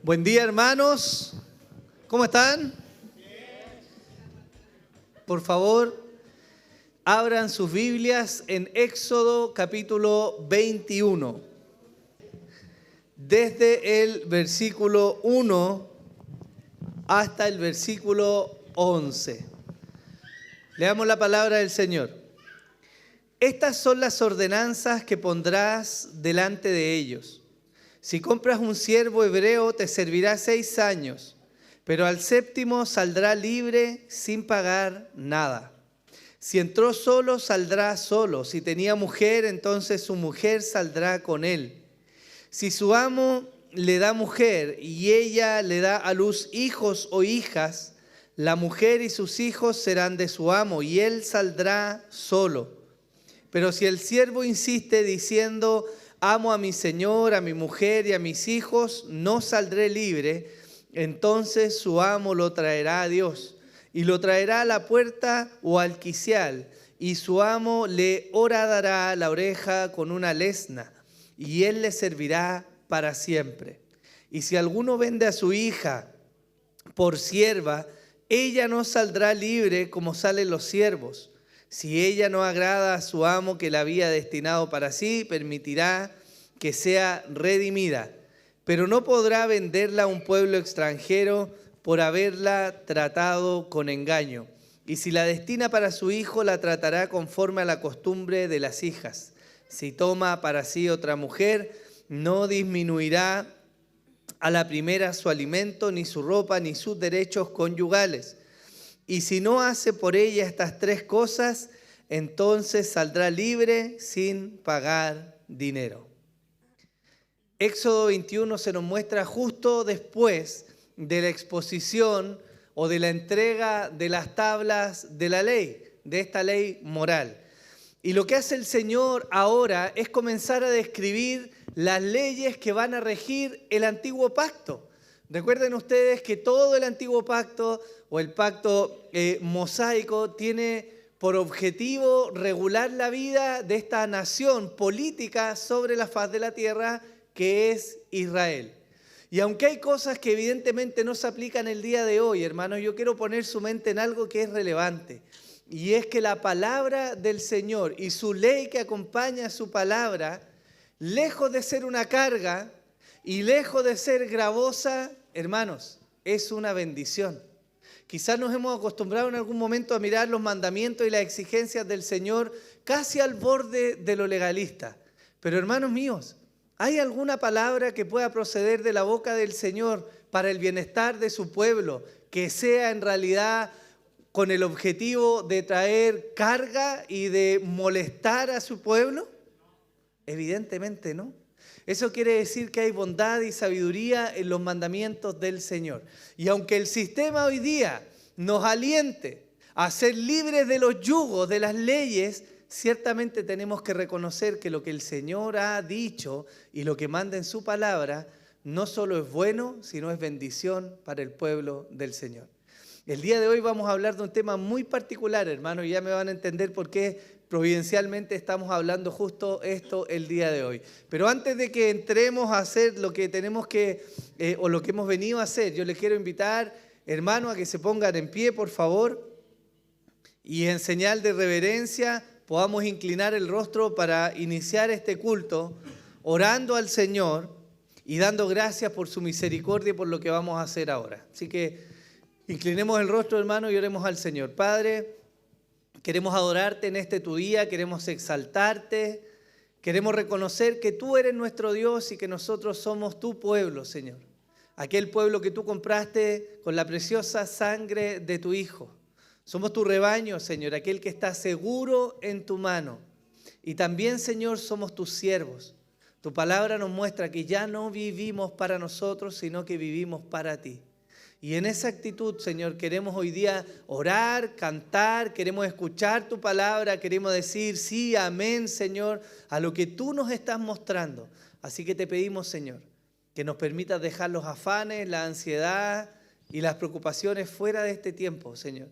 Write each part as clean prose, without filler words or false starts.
Buen día, hermanos. ¿Cómo están? Por favor, abran sus Biblias en Éxodo capítulo 21. Desde el versículo 1 hasta el versículo 11. Leamos la palabra del Señor. Estas son las ordenanzas que pondrás delante de ellos. Si compras un siervo hebreo, te servirá 6 años, pero al séptimo saldrá libre sin pagar nada. Si entró solo, saldrá solo. Si tenía mujer, entonces su mujer saldrá con él. Si su amo le da mujer y ella le da a luz hijos o hijas, la mujer y sus hijos serán de su amo y él saldrá solo. Pero si el siervo insiste diciendo: amo a mi señor, a mi mujer y a mis hijos, no saldré libre, entonces su amo lo traerá a Dios y lo traerá a la puerta o al quicial, y su amo le horadará la oreja con una lesna, y él le servirá para siempre. Y si alguno vende a su hija por sierva, ella no saldrá libre como salen los siervos. Si ella no agrada a su amo que la había destinado para sí, permitirá que sea redimida, pero no podrá venderla a un pueblo extranjero por haberla tratado con engaño. Y si la destina para su hijo, la tratará conforme a la costumbre de las hijas. Si toma para sí otra mujer, no disminuirá a la primera su alimento, ni su ropa, ni sus derechos conyugales. Y si no hace por ella estas 3 cosas, entonces saldrá libre sin pagar dinero. Éxodo 21 se nos muestra justo después de la exposición o de la entrega de las tablas de la ley, de esta ley moral. Y lo que hace el Señor ahora es comenzar a describir las leyes que van a regir el antiguo pacto. Recuerden ustedes que todo el antiguo pacto o el pacto mosaico tiene por objetivo regular la vida de esta nación política sobre la faz de la tierra que es Israel. Y aunque hay cosas que evidentemente no se aplican el día de hoy, hermanos, yo quiero poner su mente en algo que es relevante. Y es que la palabra del Señor y su ley que acompaña su palabra, lejos de ser una carga y lejos de ser gravosa, hermanos, es una bendición. Quizás nos hemos acostumbrado en algún momento a mirar los mandamientos y las exigencias del Señor casi al borde de lo legalista. Pero hermanos míos, ¿hay alguna palabra que pueda proceder de la boca del Señor para el bienestar de su pueblo que sea en realidad con el objetivo de traer carga y de molestar a su pueblo? Evidentemente no. Eso quiere decir que hay bondad y sabiduría en los mandamientos del Señor. Y aunque el sistema hoy día nos aliente a ser libres de los yugos, de las leyes, ciertamente tenemos que reconocer que lo que el Señor ha dicho y lo que manda en su palabra no solo es bueno, sino es bendición para el pueblo del Señor. El día de hoy vamos a hablar de un tema muy particular, hermanos, y ya me van a entender por qué providencialmente estamos hablando justo esto el día de hoy. Pero antes de que entremos a hacer lo que tenemos que, o lo que hemos venido a hacer, yo les quiero invitar, hermanos, a que se pongan en pie, por favor, y en señal de reverencia podamos inclinar el rostro para iniciar este culto, orando al Señor y dando gracias por su misericordia y por lo que vamos a hacer ahora. Así que inclinemos el rostro, hermano, y oremos al Señor. Padre, queremos adorarte en este tu día, queremos exaltarte, queremos reconocer que tú eres nuestro Dios y que nosotros somos tu pueblo, Señor. Aquel pueblo que tú compraste con la preciosa sangre de tu Hijo. Somos tu rebaño, Señor, aquel que está seguro en tu mano. Y también, Señor, somos tus siervos. Tu palabra nos muestra que ya no vivimos para nosotros, sino que vivimos para ti. Y en esa actitud, Señor, queremos hoy día orar, cantar, queremos escuchar tu palabra, queremos decir sí, amén, Señor, a lo que tú nos estás mostrando. Así que te pedimos, Señor, que nos permitas dejar los afanes, la ansiedad y las preocupaciones fuera de este tiempo, Señor.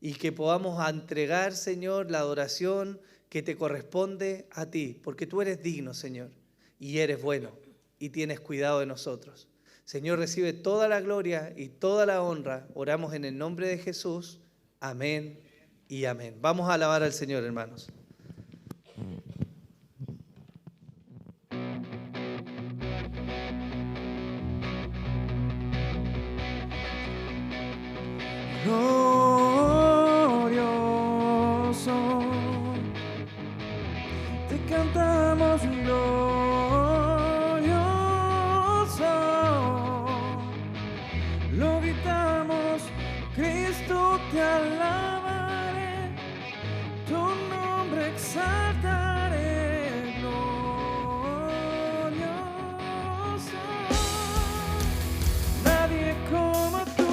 Y que podamos entregar, Señor, la adoración que te corresponde a ti, porque tú eres digno, Señor, y eres bueno, y tienes cuidado de nosotros. Señor, recibe toda la gloria y toda la honra. Oramos en el nombre de Jesús. Amén y amén. Vamos a alabar al Señor, hermanos. Glorioso, te cantamos glorioso, lo gritamos, Cristo te alabaré, tu nombre exaltaré, glorioso, nadie como tú.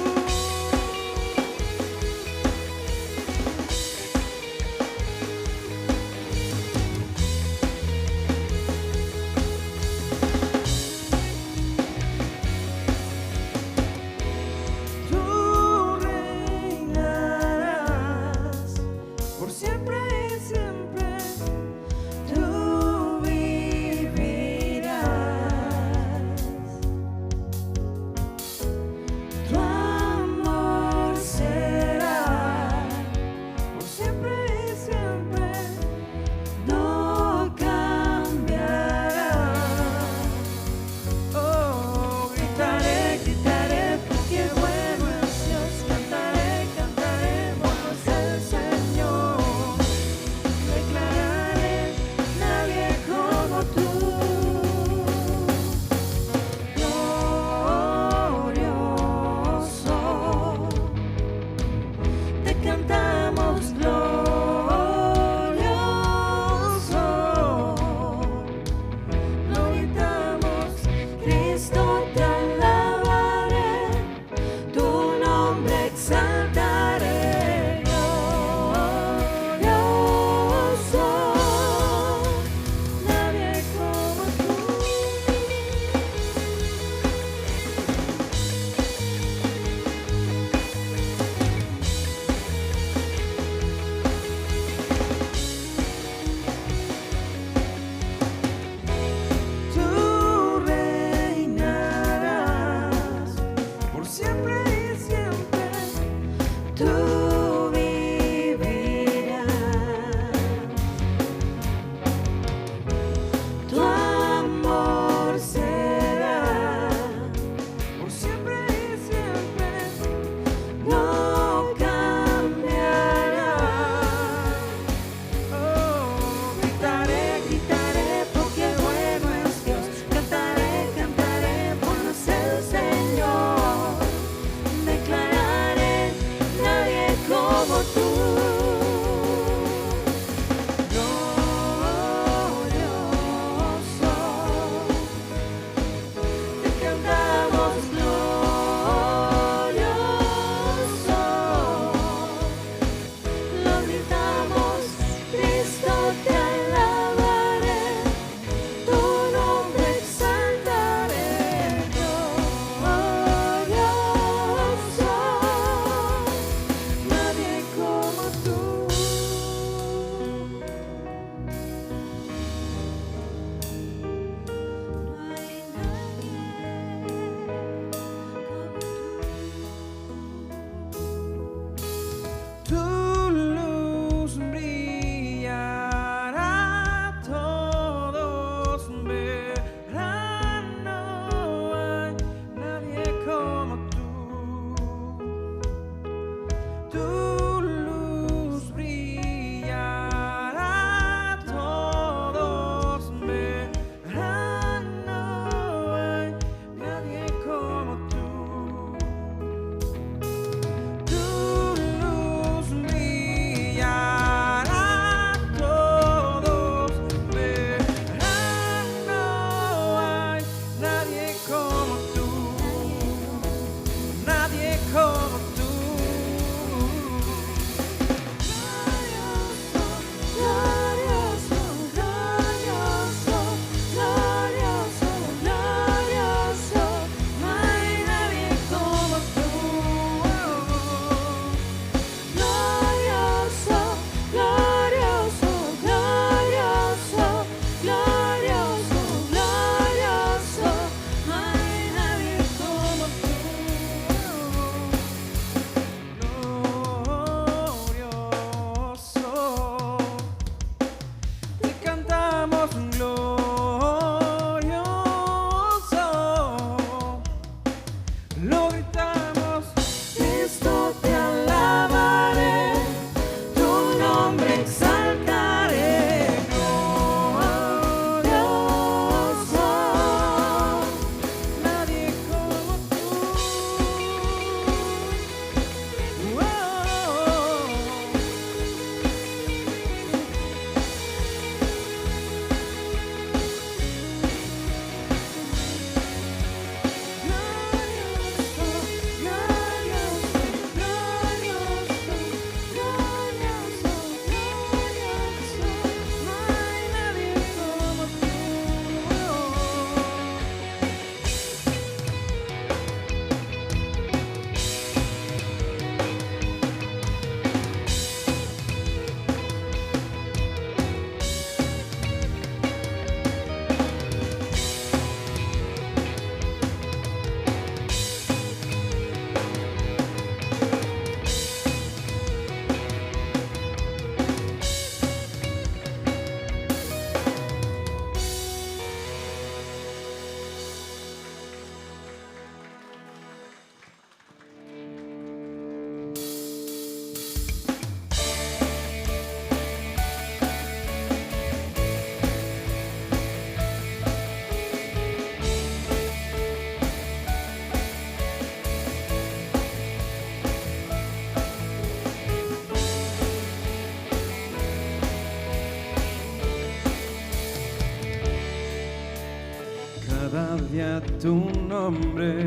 y a tu nombre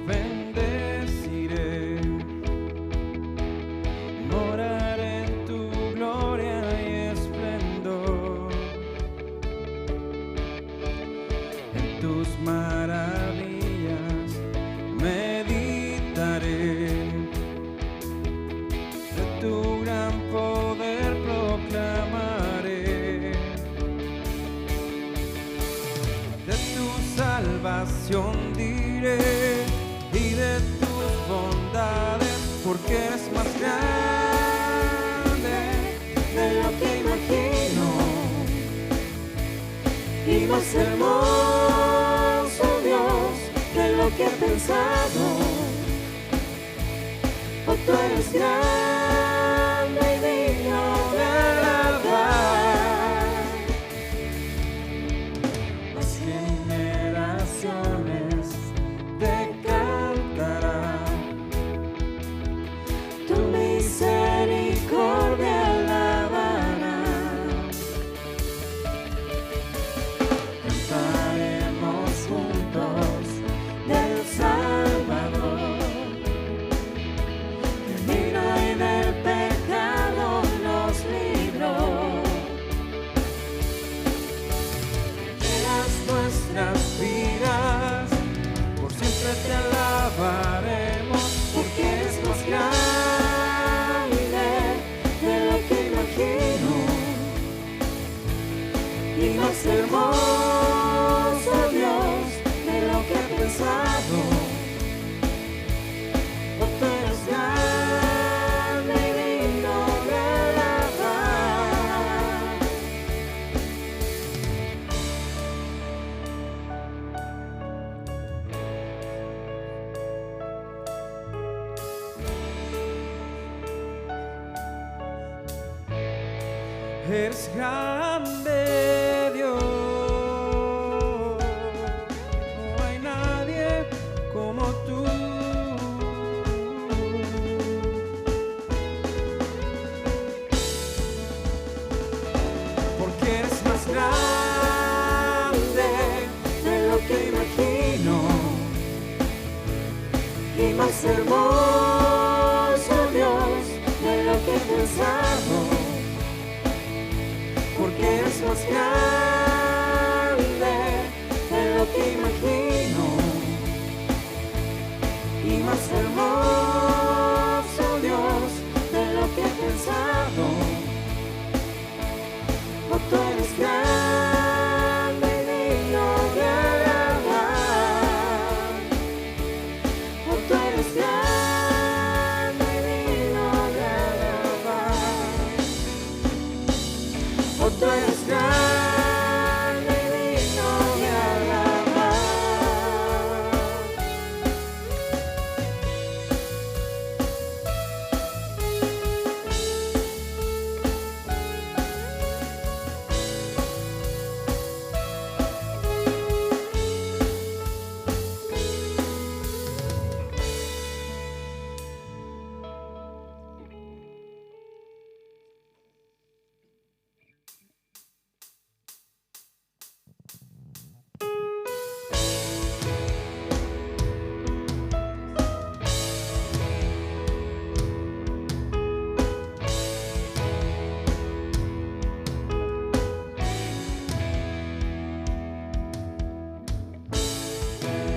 bendeciré. Moraré en tu gloria y esplendor, en tus maravillas meditaré, de tu gran poder proclamaré, de tu salvación diré y de tus bondades, porque eres más grande de lo que imagino y más hermoso, Dios, de lo que he pensado. Oh, tú eres grande y digno de alabar. Las generaciones te cantarán, tu misericordia alabarán. Cantaremos juntos del Salvador, del vino y del pecado nos libró. Llenas nuestras vidas, por siempre te alabaremos, porque eres más grande de lo que imagino y más hermoso, Dios, de lo que he pensado. Oh, tú eres grande y digno de alabar. Eres grande, Dios, no hay nadie como tú. Porque eres más grande de lo que imagino y más hermoso, Dios, de lo que he pensado. Porque eres más grande de lo que imagino y más hermoso, Dios, de lo que he pensado. Oh, tú eres grande y digno de alabar. Oh, tú eres grande y digno de alabar. Oh, tú eres grande y digno de alabar.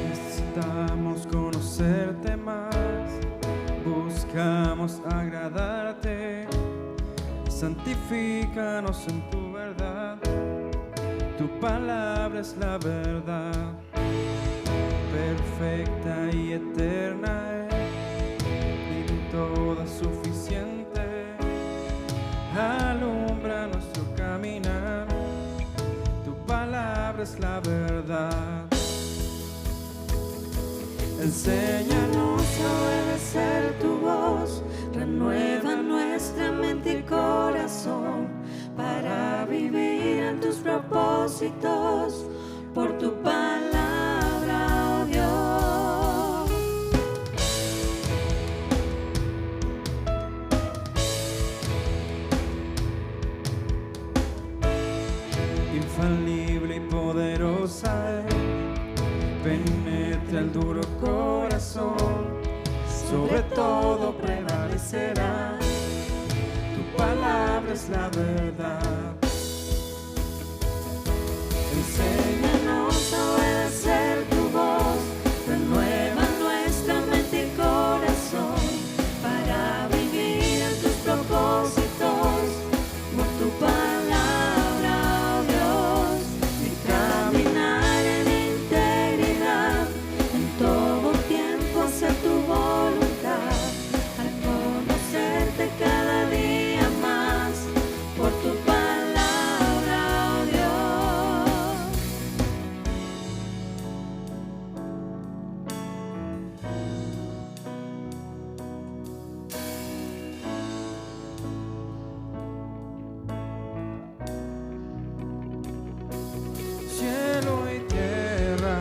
Necesitamos conocerte más, buscamos agradarte, santifícanos en tu verdad, tu palabra es la verdad, perfecta y eterna es, y toda suficiente, alumbra nuestro caminar, tu palabra es la verdad. Enséñanos a obedecer tu voz, renueva nuestra mente y corazón para vivir en tus propósitos por tu palabra, oh Dios. Infalible y poderosa es corazón, sobre todo prevalecerá. Tu palabra es la verdad. Enséñanos a obedecer tu voz, renueva nuestra mente y corazón para vivir en tus propósitos, por tu palabra, oh Dios, y caminar en integridad, en todo tiempo hacer tu voluntad, al conocerte cada día más, por tu palabra, oh Dios. Cielo y tierra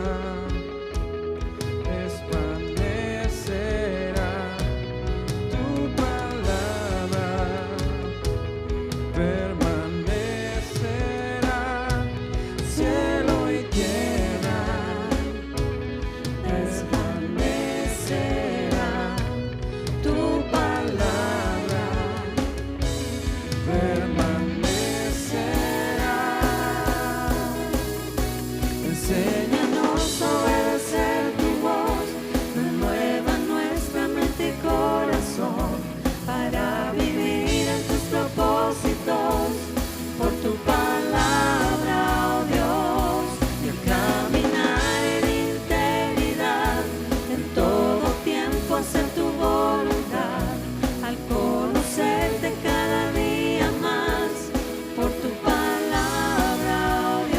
desvanecerá, tu palabra permanecerá. Cielo y tierra desvanecerá, tu palabra permanecerá. Enséñanos a obedecer tu voz, renueva nuestra mente y corazón para vivir en tus propósitos, por tu palabra, oh Dios, y al caminar en integridad, en todo tiempo hacer tu voluntad, al conocerte cada día más, por tu palabra, oh Dios.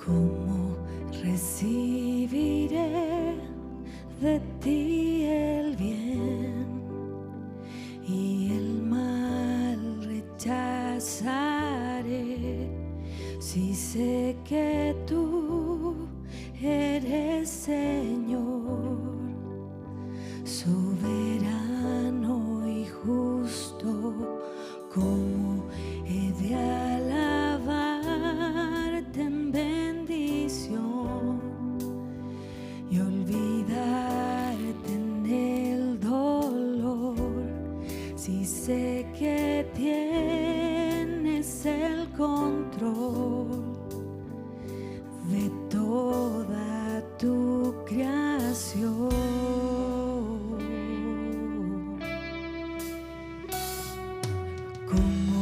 ¿Cómo recibiré de ti el bien y el mal rechazaré? Si sé que tú eres Señor, soberano y justo, ¿cómo he de alabarte en bendición y olvidarte en el dolor? Si sé que tienes el control de toda tu creación. ¿Cómo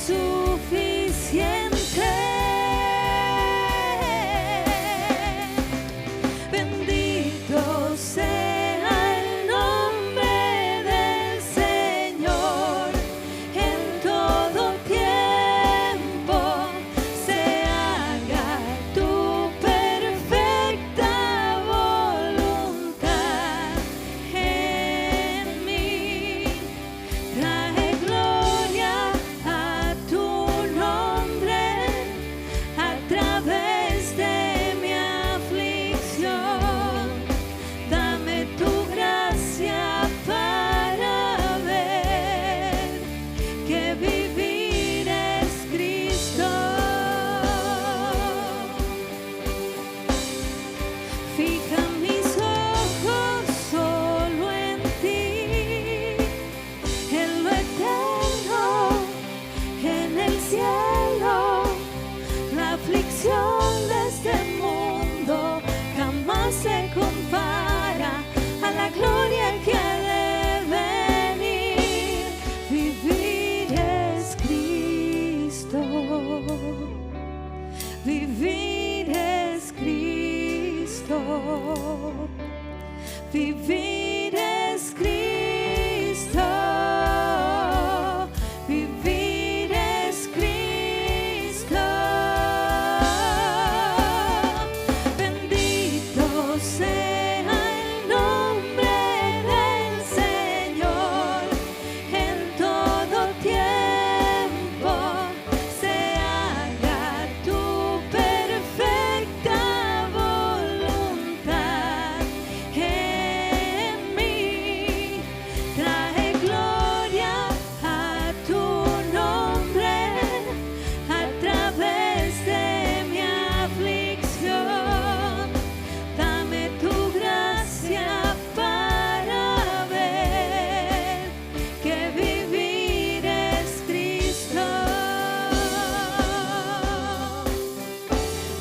suficiente. Bendito sea el nombre del Señor en todo tiempo. Se haga tu perfecta voluntad en mí. Trae gloria a tu nombre a través de mi aflicción. Dame tu gracia para ver que vivir es Cristo. Fija mis ojos solo en ti, en lo eterno, en el cielo. La aflicción de este mundo jamás se compara a la gloria que ha de venir. Vivir es Cristo. Vivir es Cristo. Vivir es Cristo. Vivir es Cristo. Bendito sea el nombre del Señor en todo tiempo. Se haga tu perfecta voluntad en mí. Trae gloria a tu nombre a través de mi aflicción. Dame tu gracia para ver que vivir es Cristo.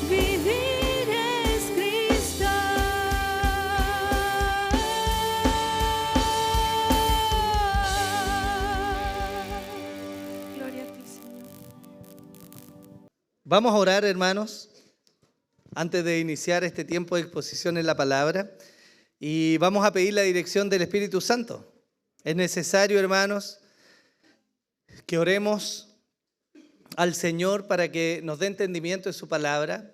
Vivir es Cristo. Gloria a ti, Señor. Vamos a orar, hermanos, antes de iniciar este tiempo de exposición en la palabra, y vamos a pedir la dirección del Espíritu Santo. Es necesario, hermanos, que oremos al Señor para que nos dé entendimiento de su palabra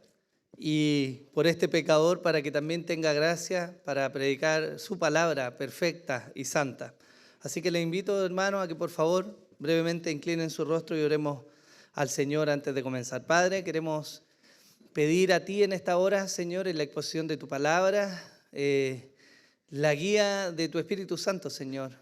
y por este pecador para que también tenga gracia para predicar su palabra perfecta y santa. Así que les invito, hermanos, a que por favor brevemente inclinen su rostro y oremos al Señor antes de comenzar. Padre, queremos pedir a ti en esta hora, Señor, en la exposición de tu palabra, la guía de tu Espíritu Santo, Señor.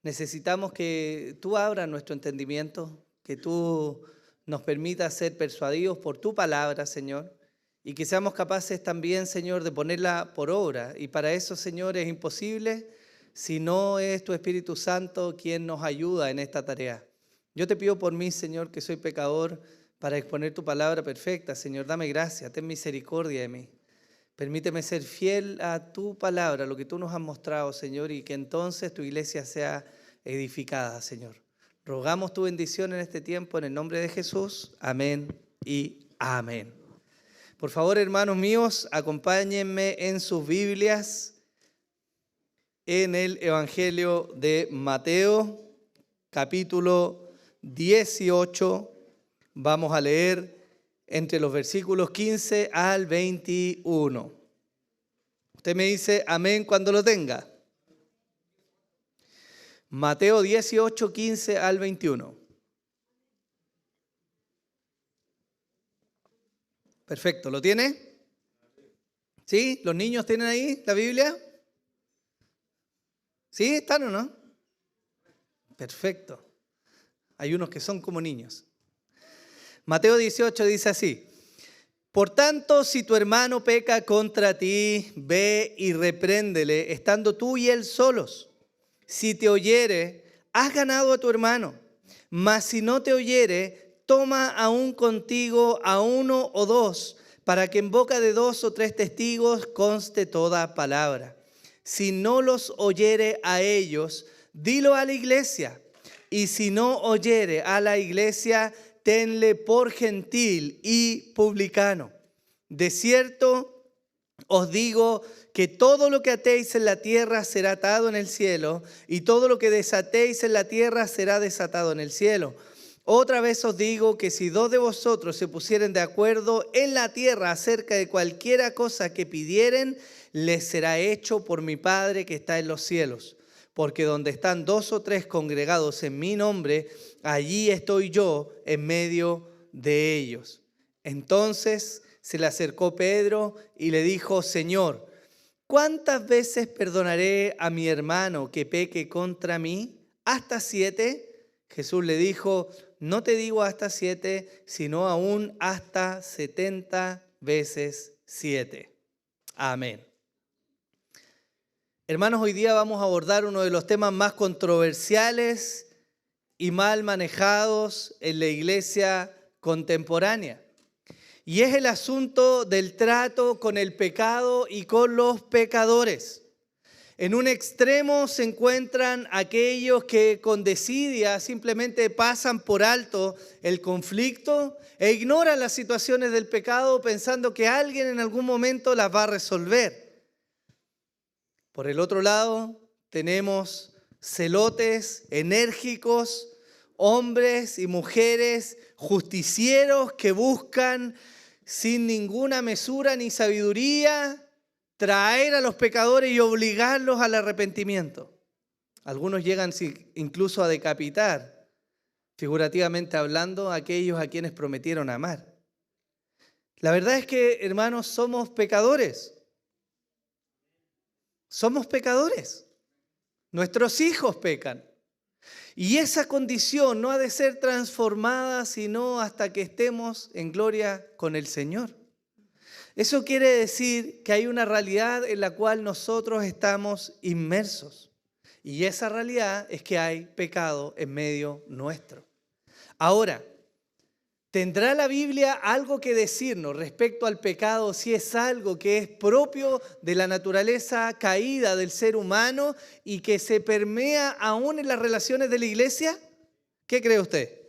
Necesitamos que tú abras nuestro entendimiento, que tú nos permitas ser persuadidos por tu palabra, Señor, y que seamos capaces también, Señor, de ponerla por obra. Y para eso, Señor, es imposible si no es tu Espíritu Santo quien nos ayuda en esta tarea. Yo te pido por mí, Señor, que soy pecador, para exponer tu palabra perfecta. Señor, dame gracia, ten misericordia de mí. Permíteme ser fiel a tu palabra, lo que tú nos has mostrado, Señor, y que entonces tu iglesia sea edificada, Señor. Rogamos tu bendición en este tiempo, en el nombre de Jesús. Amén y amén. Por favor, hermanos míos, acompáñenme en sus Biblias en el Evangelio de Mateo, capítulo 18. Vamos a leer entre los versículos 15 al 21. Usted me dice amén cuando lo tenga. Mateo 18, 15 al 21. Perfecto, ¿lo tiene? ¿Sí? ¿Los niños tienen ahí la Biblia? ¿Sí? ¿Están o no? Perfecto. Hay unos que son como niños. Mateo 18 dice así: por tanto, si tu hermano peca contra ti, ve y repréndele, estando tú y él solos. Si te oyere, has ganado a tu hermano. Mas si no te oyere, toma aún contigo a uno o dos, para que en boca de 2 o 3 testigos conste toda palabra. Si no los oyere a ellos, dilo a la iglesia. Y si no oyere a la iglesia, tenle por gentil y publicano. De cierto os digo que todo lo que atéis en la tierra será atado en el cielo, y todo lo que desatéis en la tierra será desatado en el cielo. Otra vez os digo que si dos de vosotros se pusieren de acuerdo en la tierra acerca de cualquiera cosa que pidieren, les será hecho por mi Padre que está en los cielos. Porque donde están 2 o 3 congregados en mi nombre, allí estoy yo en medio de ellos. Entonces se le acercó Pedro y le dijo: Señor, ¿cuántas veces perdonaré a mi hermano que peque contra mí? ¿Hasta 7? Jesús le dijo: no te digo hasta 7, sino aún hasta 70 veces 7. Amén. Hermanos, hoy día vamos a abordar uno de los temas más controversiales y mal manejados en la iglesia contemporánea. Y es el asunto del trato con el pecado y con los pecadores. En un extremo se encuentran aquellos que con desidia simplemente pasan por alto el conflicto e ignoran las situaciones del pecado pensando que alguien en algún momento las va a resolver. Por el otro lado, tenemos celotes, enérgicos, hombres y mujeres justicieros que buscan sin ninguna mesura ni sabiduría traer a los pecadores y obligarlos al arrepentimiento. Algunos llegan incluso a decapitar, figurativamente hablando, a aquellos a quienes prometieron amar. La verdad es que, hermanos, somos pecadores. Somos pecadores. Nuestros hijos pecan. Y esa condición no ha de ser transformada sino hasta que estemos en gloria con el Señor. Eso quiere decir que hay una realidad en la cual nosotros estamos inmersos. Y esa realidad es que hay pecado en medio nuestro. Ahora, ¿tendrá la Biblia algo que decirnos respecto al pecado si es algo que es propio de la naturaleza caída del ser humano y que se permea aún en las relaciones de la iglesia? ¿Qué cree usted?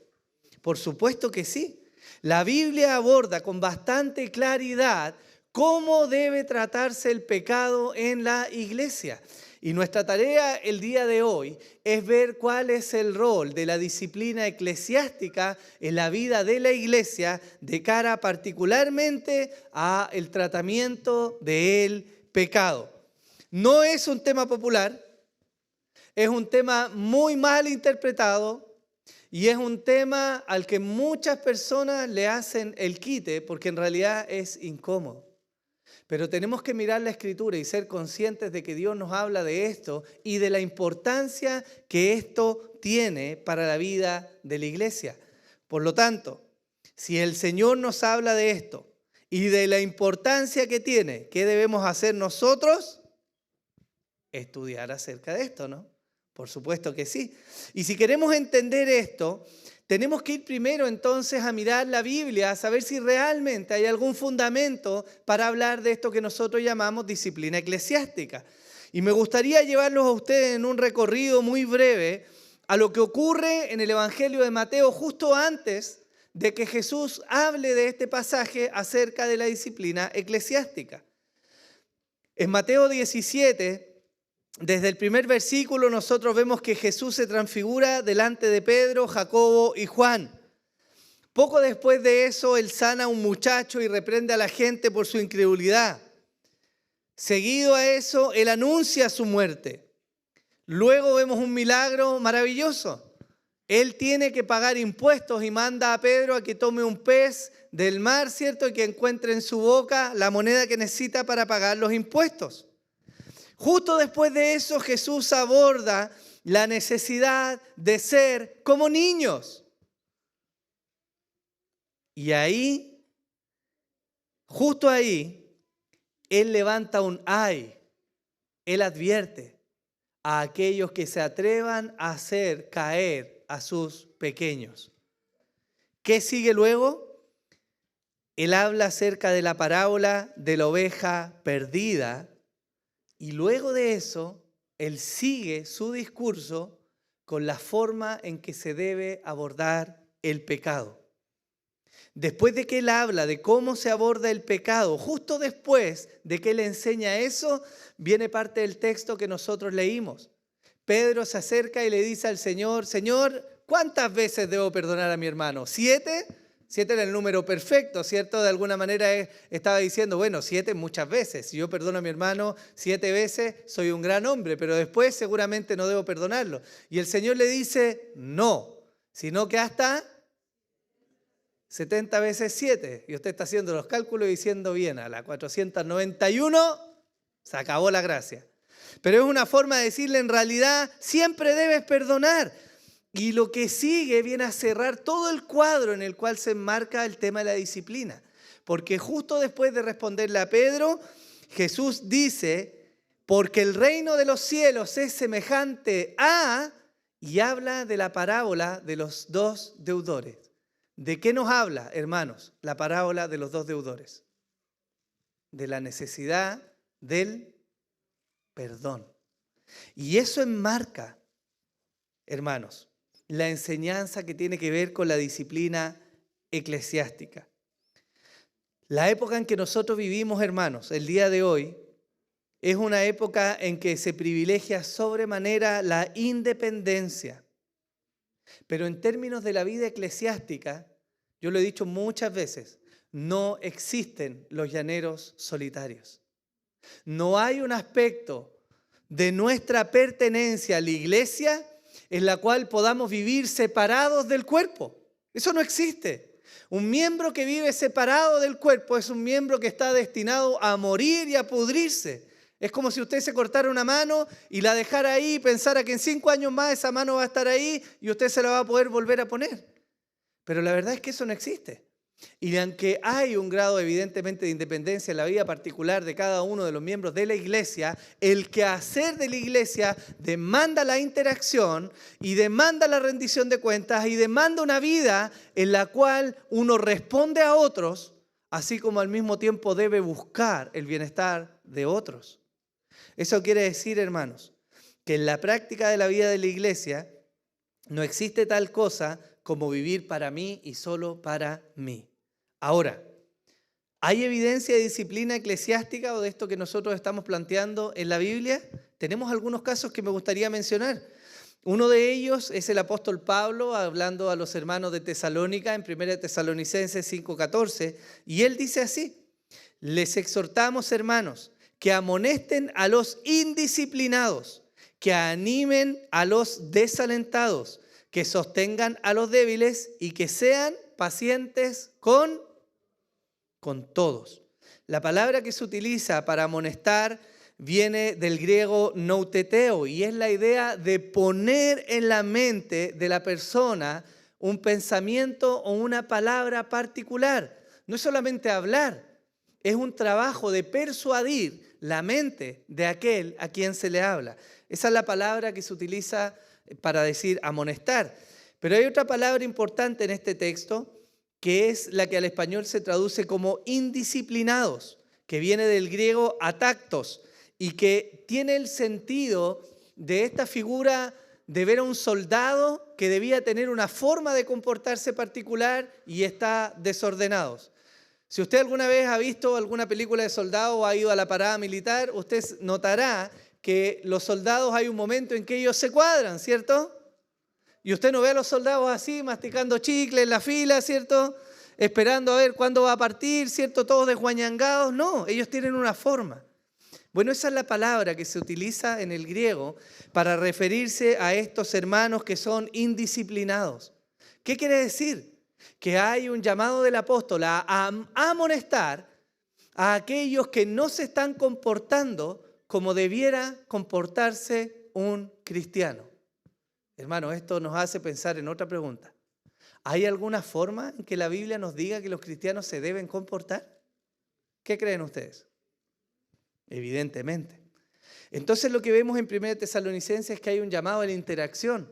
Por supuesto que sí. La Biblia aborda con bastante claridad cómo debe tratarse el pecado en la iglesia. Y nuestra tarea el día de hoy es ver cuál es el rol de la disciplina eclesiástica en la vida de la iglesia de cara particularmente al tratamiento del pecado. No es un tema popular, es un tema muy mal interpretado y es un tema al que muchas personas le hacen el quite porque en realidad es incómodo. Pero tenemos que mirar la Escritura y ser conscientes de que Dios nos habla de esto y de la importancia que esto tiene para la vida de la iglesia. Por lo tanto, si el Señor nos habla de esto y de la importancia que tiene, ¿qué debemos hacer nosotros? Estudiar acerca de esto, ¿no? Por supuesto que sí. Y si queremos entender esto, tenemos que ir primero entonces a mirar la Biblia, a saber si realmente hay algún fundamento para hablar de esto que nosotros llamamos disciplina eclesiástica. Y me gustaría llevarlos a ustedes en un recorrido muy breve a lo que ocurre en el Evangelio de Mateo justo antes de que Jesús hable de este pasaje acerca de la disciplina eclesiástica. En Mateo 17, desde el primer versículo nosotros vemos que Jesús se transfigura delante de Pedro, Jacobo y Juan. Poco después de eso, él sana a un muchacho y reprende a la gente por su incredulidad. Seguido a eso, él anuncia su muerte. Luego vemos un milagro maravilloso. Él tiene que pagar impuestos y manda a Pedro a que tome un pez del mar, ¿cierto? Y que encuentre en su boca la moneda que necesita para pagar los impuestos. Justo después de eso, Jesús aborda la necesidad de ser como niños. Y ahí, justo ahí, Él levanta un ay. Él advierte a aquellos que se atrevan a hacer caer a sus pequeños. ¿Qué sigue luego? Él habla acerca de la parábola de la oveja perdida. Y luego de eso, él sigue su discurso con la forma en que se debe abordar el pecado. Después de que él habla de cómo se aborda el pecado, justo después de que él enseña eso, viene parte del texto que nosotros leímos. Pedro se acerca y le dice al Señor, Señor, ¿cuántas veces debo perdonar a mi hermano? ¿7? 7 era el número perfecto, ¿cierto? De alguna manera estaba diciendo, bueno, 7 muchas veces. Si yo perdono a mi hermano 7 veces, soy un gran hombre, pero después seguramente no debo perdonarlo. Y el Señor le dice, no, sino que hasta 70 veces 7. Y usted está haciendo los cálculos y diciendo bien, a la 491 se acabó la gracia. Pero es una forma de decirle en realidad, siempre debes perdonar. Y lo que sigue viene a cerrar todo el cuadro en el cual se enmarca el tema de la disciplina. Porque justo después de responderle a Pedro, Jesús dice, porque el reino de los cielos es semejante a, y habla de la parábola de los dos deudores. ¿De qué nos habla, hermanos, la parábola de los dos deudores? De la necesidad del perdón. Y eso enmarca, hermanos, la enseñanza que tiene que ver con la disciplina eclesiástica. La época en que nosotros vivimos, hermanos, el día de hoy, es una época en que se privilegia sobremanera la independencia. Pero en términos de la vida eclesiástica, yo lo he dicho muchas veces, no existen los llaneros solitarios. No hay un aspecto de nuestra pertenencia a la iglesia en la cual podamos vivir separados del cuerpo. Eso no existe. Un miembro que vive separado del cuerpo es un miembro que está destinado a morir y a pudrirse. Es como si usted se cortara una mano y la dejara ahí y pensara que en 5 años más esa mano va a estar ahí y usted se la va a poder volver a poner. Pero la verdad es que eso no existe. Y aunque hay un grado evidentemente de independencia en la vida particular de cada uno de los miembros de la iglesia, el quehacer de la iglesia demanda la interacción y demanda la rendición de cuentas y demanda una vida en la cual uno responde a otros, así como al mismo tiempo debe buscar el bienestar de otros. Eso quiere decir, hermanos, que en la práctica de la vida de la iglesia no existe tal cosa como vivir para mí y solo para mí. Ahora, ¿hay evidencia de disciplina eclesiástica o de esto que nosotros estamos planteando en la Biblia? Tenemos algunos casos que me gustaría mencionar. Uno de ellos es el apóstol Pablo hablando a los hermanos de Tesalónica en 1 Tesalonicenses 5:14, y él dice así: les exhortamos, hermanos, que amonesten a los indisciplinados, que animen a los desalentados, que sostengan a los débiles y que sean pacientes con todos. La palabra que se utiliza para amonestar viene del griego nouteteo y es la idea de poner en la mente de la persona un pensamiento o una palabra particular. No es solamente hablar, es un trabajo de persuadir la mente de aquel a quien se le habla. Esa es la palabra que se utiliza para decir amonestar. Pero hay otra palabra importante en este texto que es la que al español se traduce como indisciplinados, que viene del griego atactos y que tiene el sentido de esta figura de ver a un soldado que debía tener una forma de comportarse particular y está desordenado. Si usted alguna vez ha visto alguna película de soldados o ha ido a la parada militar, usted notará que los soldados hay un momento en que ellos se cuadran, ¿cierto? Y usted no ve a los soldados así, masticando chicle en la fila, ¿cierto? Esperando a ver cuándo va a partir, ¿cierto? Todos desguañangados. No, ellos tienen una forma. Bueno, esa es la palabra que se utiliza en el griego para referirse a estos hermanos que son indisciplinados. ¿Qué quiere decir? Que hay un llamado del apóstol a amonestar a aquellos que no se están comportando como debiera comportarse un cristiano. Hermano, esto nos hace pensar en otra pregunta. ¿Hay alguna forma en que la Biblia nos diga que los cristianos se deben comportar? ¿Qué creen ustedes? Evidentemente. Entonces lo que vemos en 1 Tesalonicenses es que hay un llamado a la interacción.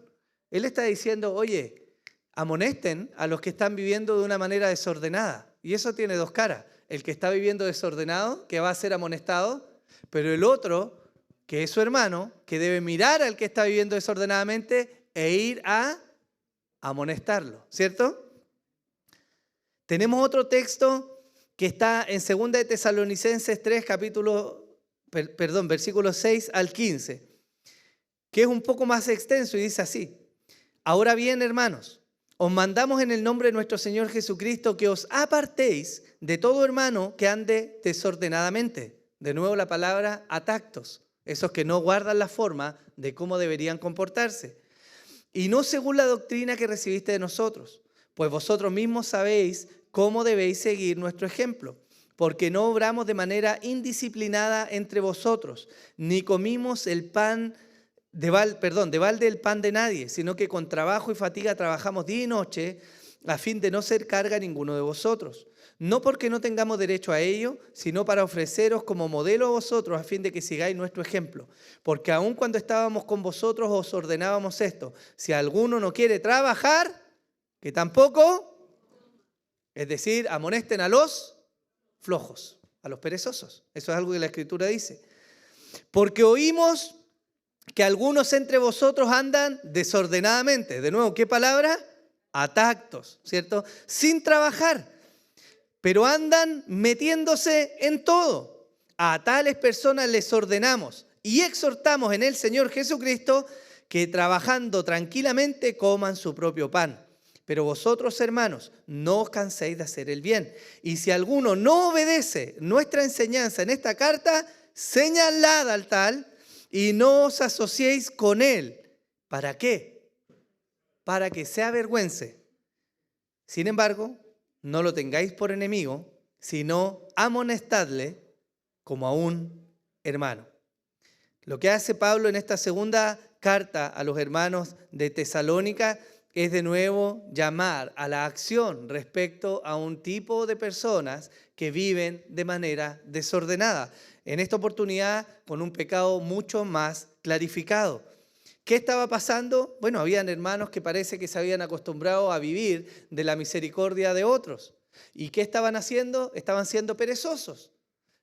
Él está diciendo, oye, amonesten a los que están viviendo de una manera desordenada. Y eso tiene dos caras. El que está viviendo desordenado, que va a ser amonestado, pero el otro, que es su hermano, que debe mirar al que está viviendo desordenadamente e ir a amonestarlo, ¿cierto? Tenemos otro texto que está en 2 de Tesalonicenses 3, versículos 6 al 15, que es un poco más extenso y dice así: ahora bien, hermanos, os mandamos en el nombre de nuestro Señor Jesucristo que os apartéis de todo hermano que ande desordenadamente. De nuevo la palabra atactos, esos que no guardan la forma de cómo deberían comportarse. Y no según la doctrina que recibiste de nosotros, pues vosotros mismos sabéis cómo debéis seguir nuestro ejemplo, porque no obramos de manera indisciplinada entre vosotros, ni comimos el pan de balde el pan de nadie, sino que con trabajo y fatiga trabajamos día y noche a fin de no ser carga a ninguno de vosotros. No porque no tengamos derecho a ello, sino para ofreceros como modelo a vosotros a fin de que sigáis nuestro ejemplo. Porque aun cuando estábamos con vosotros os ordenábamos esto: si alguno no quiere trabajar, que tampoco, es decir, amonesten a los flojos, a los perezosos. Eso es algo que la Escritura dice. Porque oímos que algunos entre vosotros andan desordenadamente. De nuevo, ¿qué palabra? Atactos, ¿cierto? Sin trabajar, pero andan metiéndose en todo. A tales personas les ordenamos y exhortamos en el Señor Jesucristo que trabajando tranquilamente coman su propio pan. Pero vosotros, hermanos, no os canséis de hacer el bien. Y si alguno no obedece nuestra enseñanza en esta carta, señalad al tal y no os asociéis con él. ¿Para qué? Para que se avergüence. Sin embargo, no lo tengáis por enemigo, sino amonestadle como a un hermano. Lo que hace Pablo en esta segunda carta a los hermanos de Tesalónica es de nuevo llamar a la acción respecto a un tipo de personas que viven de manera desordenada. En esta oportunidad con un pecado mucho más clarificado. ¿Qué estaba pasando? Bueno, habían hermanos que parece que se habían acostumbrado a vivir de la misericordia de otros. ¿Y qué estaban haciendo? Estaban siendo perezosos.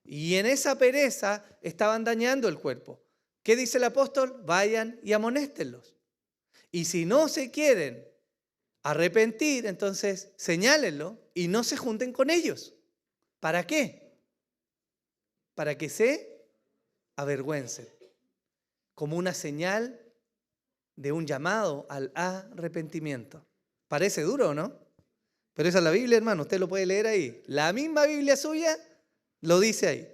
Y en esa pereza estaban dañando el cuerpo. ¿Qué dice el apóstol? Vayan y amonéstenlos. Y si no se quieren arrepentir, entonces señálenlo y no se junten con ellos. ¿Para qué? Para que se avergüencen. Como una señal de un llamado al arrepentimiento. Parece duro, ¿no? Pero esa es la Biblia, hermano. Usted lo puede leer ahí. La misma Biblia suya lo dice ahí.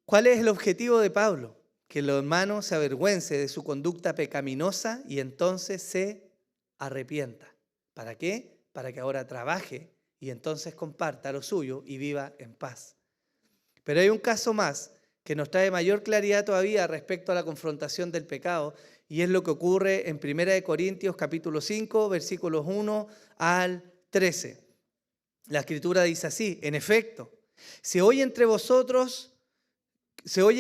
¿Cuál es el objetivo de Pablo? Que el hermano se avergüence de su conducta pecaminosa y entonces se arrepienta. ¿Para qué? Para que ahora trabaje y entonces comparta lo suyo y viva en paz. Pero hay un caso más que nos trae mayor claridad todavía respecto a la confrontación del pecado, y es lo que ocurre en 1 Corintios capítulo 5, versículos 1 al 13. La Escritura dice así: en efecto, se oye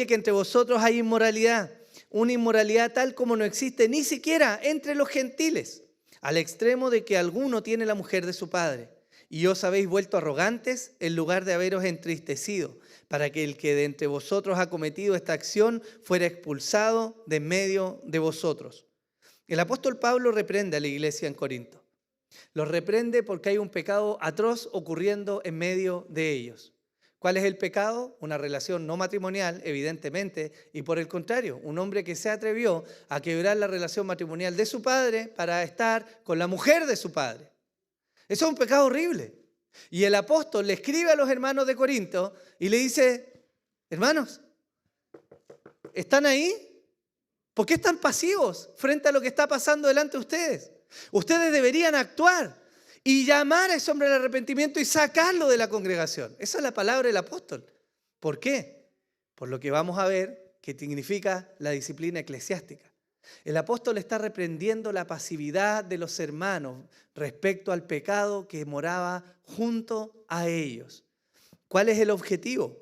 que entre vosotros hay inmoralidad, una inmoralidad tal como no existe ni siquiera entre los gentiles, al extremo de que alguno tiene la mujer de su padre. Y os habéis vuelto arrogantes en lugar de haberos entristecido, para que el que de entre vosotros ha cometido esta acción fuera expulsado de en medio de vosotros. El apóstol Pablo reprende a la iglesia en Corinto. Los reprende porque hay un pecado atroz ocurriendo en medio de ellos. ¿Cuál es el pecado? Una relación no matrimonial, evidentemente, y por el contrario, un hombre que se atrevió a quebrar la relación matrimonial de su padre para estar con la mujer de su padre. Eso es un pecado horrible. Y el apóstol le escribe a los hermanos de Corinto y le dice: hermanos, ¿están ahí? ¿Por qué están pasivos frente a lo que está pasando delante de ustedes? Ustedes deberían actuar y llamar a ese hombre al arrepentimiento y sacarlo de la congregación. Esa es la palabra del apóstol. ¿Por qué? Por lo que vamos a ver que significa la disciplina eclesiástica. El apóstol está reprendiendo la pasividad de los hermanos respecto al pecado que moraba junto a ellos. ¿Cuál es el objetivo?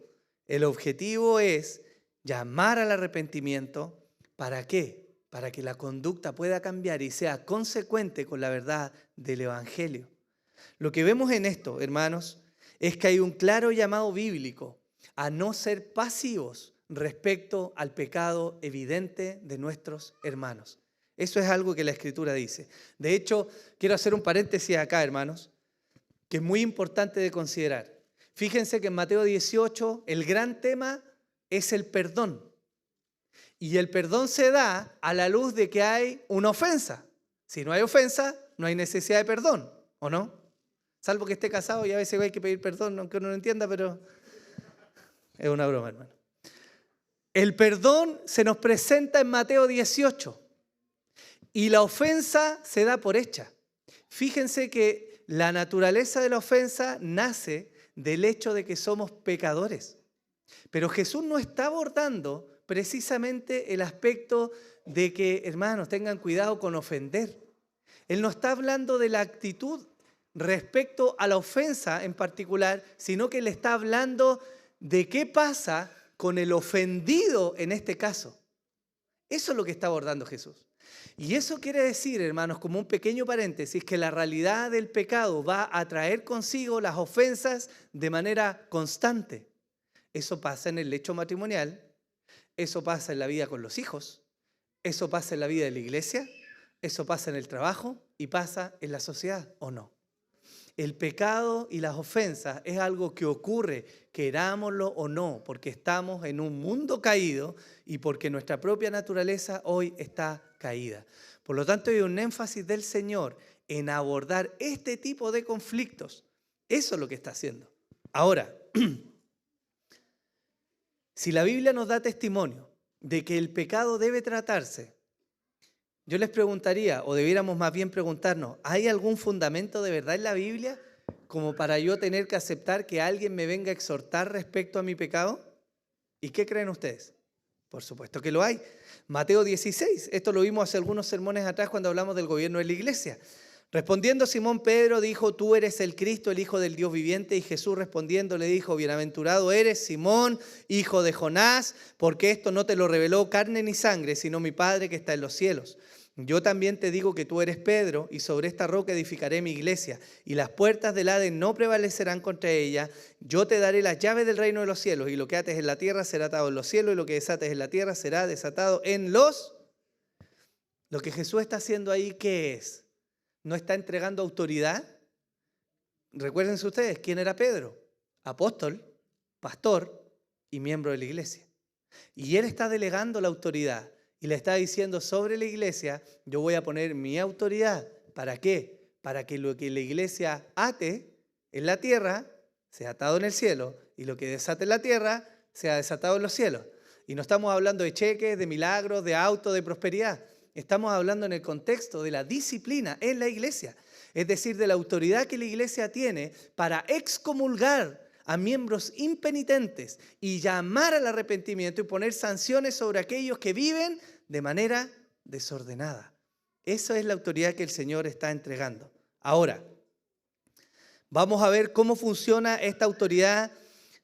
El objetivo es llamar al arrepentimiento. ¿Para qué? Para que la conducta pueda cambiar y sea consecuente con la verdad del Evangelio. Lo que vemos en esto, hermanos, es que hay un claro llamado bíblico a no ser pasivos respecto al pecado evidente de nuestros hermanos. Eso es algo que la Escritura dice. De hecho, quiero hacer un paréntesis acá, hermanos. que es muy importante de considerar. Fíjense que en Mateo 18 el gran tema es el perdón. Y el perdón se da a la luz de que hay una ofensa. Si no hay ofensa, no hay necesidad de perdón, ¿o no? Salvo que esté casado y a veces hay que pedir perdón, aunque uno no entienda, pero es una broma, hermano. El perdón se nos presenta en Mateo 18 y la ofensa se da por hecha. Fíjense que la naturaleza de la ofensa nace del hecho de que somos pecadores. Pero Jesús no está abordando precisamente el aspecto de que, hermanos, tengan cuidado con ofender. Él no está hablando de la actitud respecto a la ofensa en particular, sino que le está hablando de qué pasa con el ofendido en este caso. Eso es lo que está abordando Jesús. Y eso quiere decir, hermanos, como un pequeño paréntesis, que la realidad del pecado va a traer consigo las ofensas de manera constante. Eso pasa en el lecho matrimonial, eso pasa en la vida con los hijos, eso pasa en la vida de la iglesia, eso pasa en el trabajo y pasa en la sociedad, ¿o no? El pecado y las ofensas es algo que ocurre, querámoslo o no, porque estamos en un mundo caído y porque nuestra propia naturaleza hoy está caída. Por lo tanto, hay un énfasis del Señor en abordar este tipo de conflictos. Eso es lo que está haciendo. Ahora, si la Biblia nos da testimonio de que el pecado debe tratarse, yo les preguntaría, o debiéramos más bien preguntarnos, ¿hay algún fundamento de verdad en la Biblia como para yo tener que aceptar que alguien me venga a exhortar respecto a mi pecado? ¿Y qué creen ustedes? Por supuesto que lo hay. Mateo 16, esto lo vimos hace algunos sermones atrás cuando hablamos del gobierno de la iglesia. Respondiendo Simón Pedro dijo, tú eres el Cristo, el Hijo del Dios viviente. Y Jesús respondiendo le dijo, bienaventurado eres Simón, hijo de Jonás, porque esto no te lo reveló carne ni sangre, sino mi Padre que está en los cielos. Yo también te digo que tú eres Pedro, y sobre esta roca edificaré mi iglesia, y las puertas del Hades no prevalecerán contra ella. Yo te daré las llaves del reino de los cielos, y lo que ates en la tierra será atado en los cielos, y lo que desates en la tierra será desatado en los... Lo que Jesús está haciendo ahí, ¿qué es? ¿No está entregando autoridad? Recuérdense ustedes, ¿quién era Pedro? Apóstol, pastor y miembro de la iglesia. Y él está delegando la autoridad y le está diciendo sobre la iglesia, yo voy a poner mi autoridad. ¿Para qué? Para que lo que la iglesia ate en la tierra sea atado en el cielo y lo que desate en la tierra sea desatado en los cielos. Y no estamos hablando de cheques, de milagros, de auto, de prosperidad. Estamos hablando en el contexto de la disciplina en la iglesia, es decir, de la autoridad que la iglesia tiene para excomulgar a miembros impenitentes y llamar al arrepentimiento y poner sanciones sobre aquellos que viven de manera desordenada. Esa es la autoridad que el Señor está entregando. Ahora, vamos a ver cómo funciona esta autoridad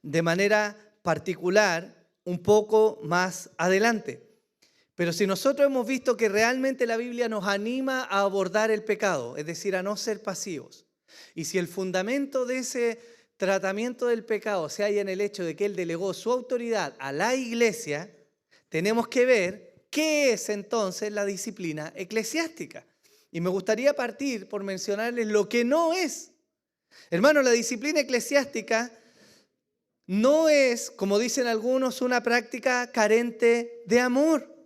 de manera particular un poco más adelante. Pero si nosotros hemos visto que realmente la Biblia nos anima a abordar el pecado, es decir, a no ser pasivos, y si el fundamento de ese tratamiento del pecado se halla en el hecho de que Él delegó su autoridad a la iglesia, tenemos que ver qué es entonces la disciplina eclesiástica. Y me gustaría partir por mencionarles lo que no es. Hermanos, la disciplina eclesiástica no es, como dicen algunos, una práctica carente de amor.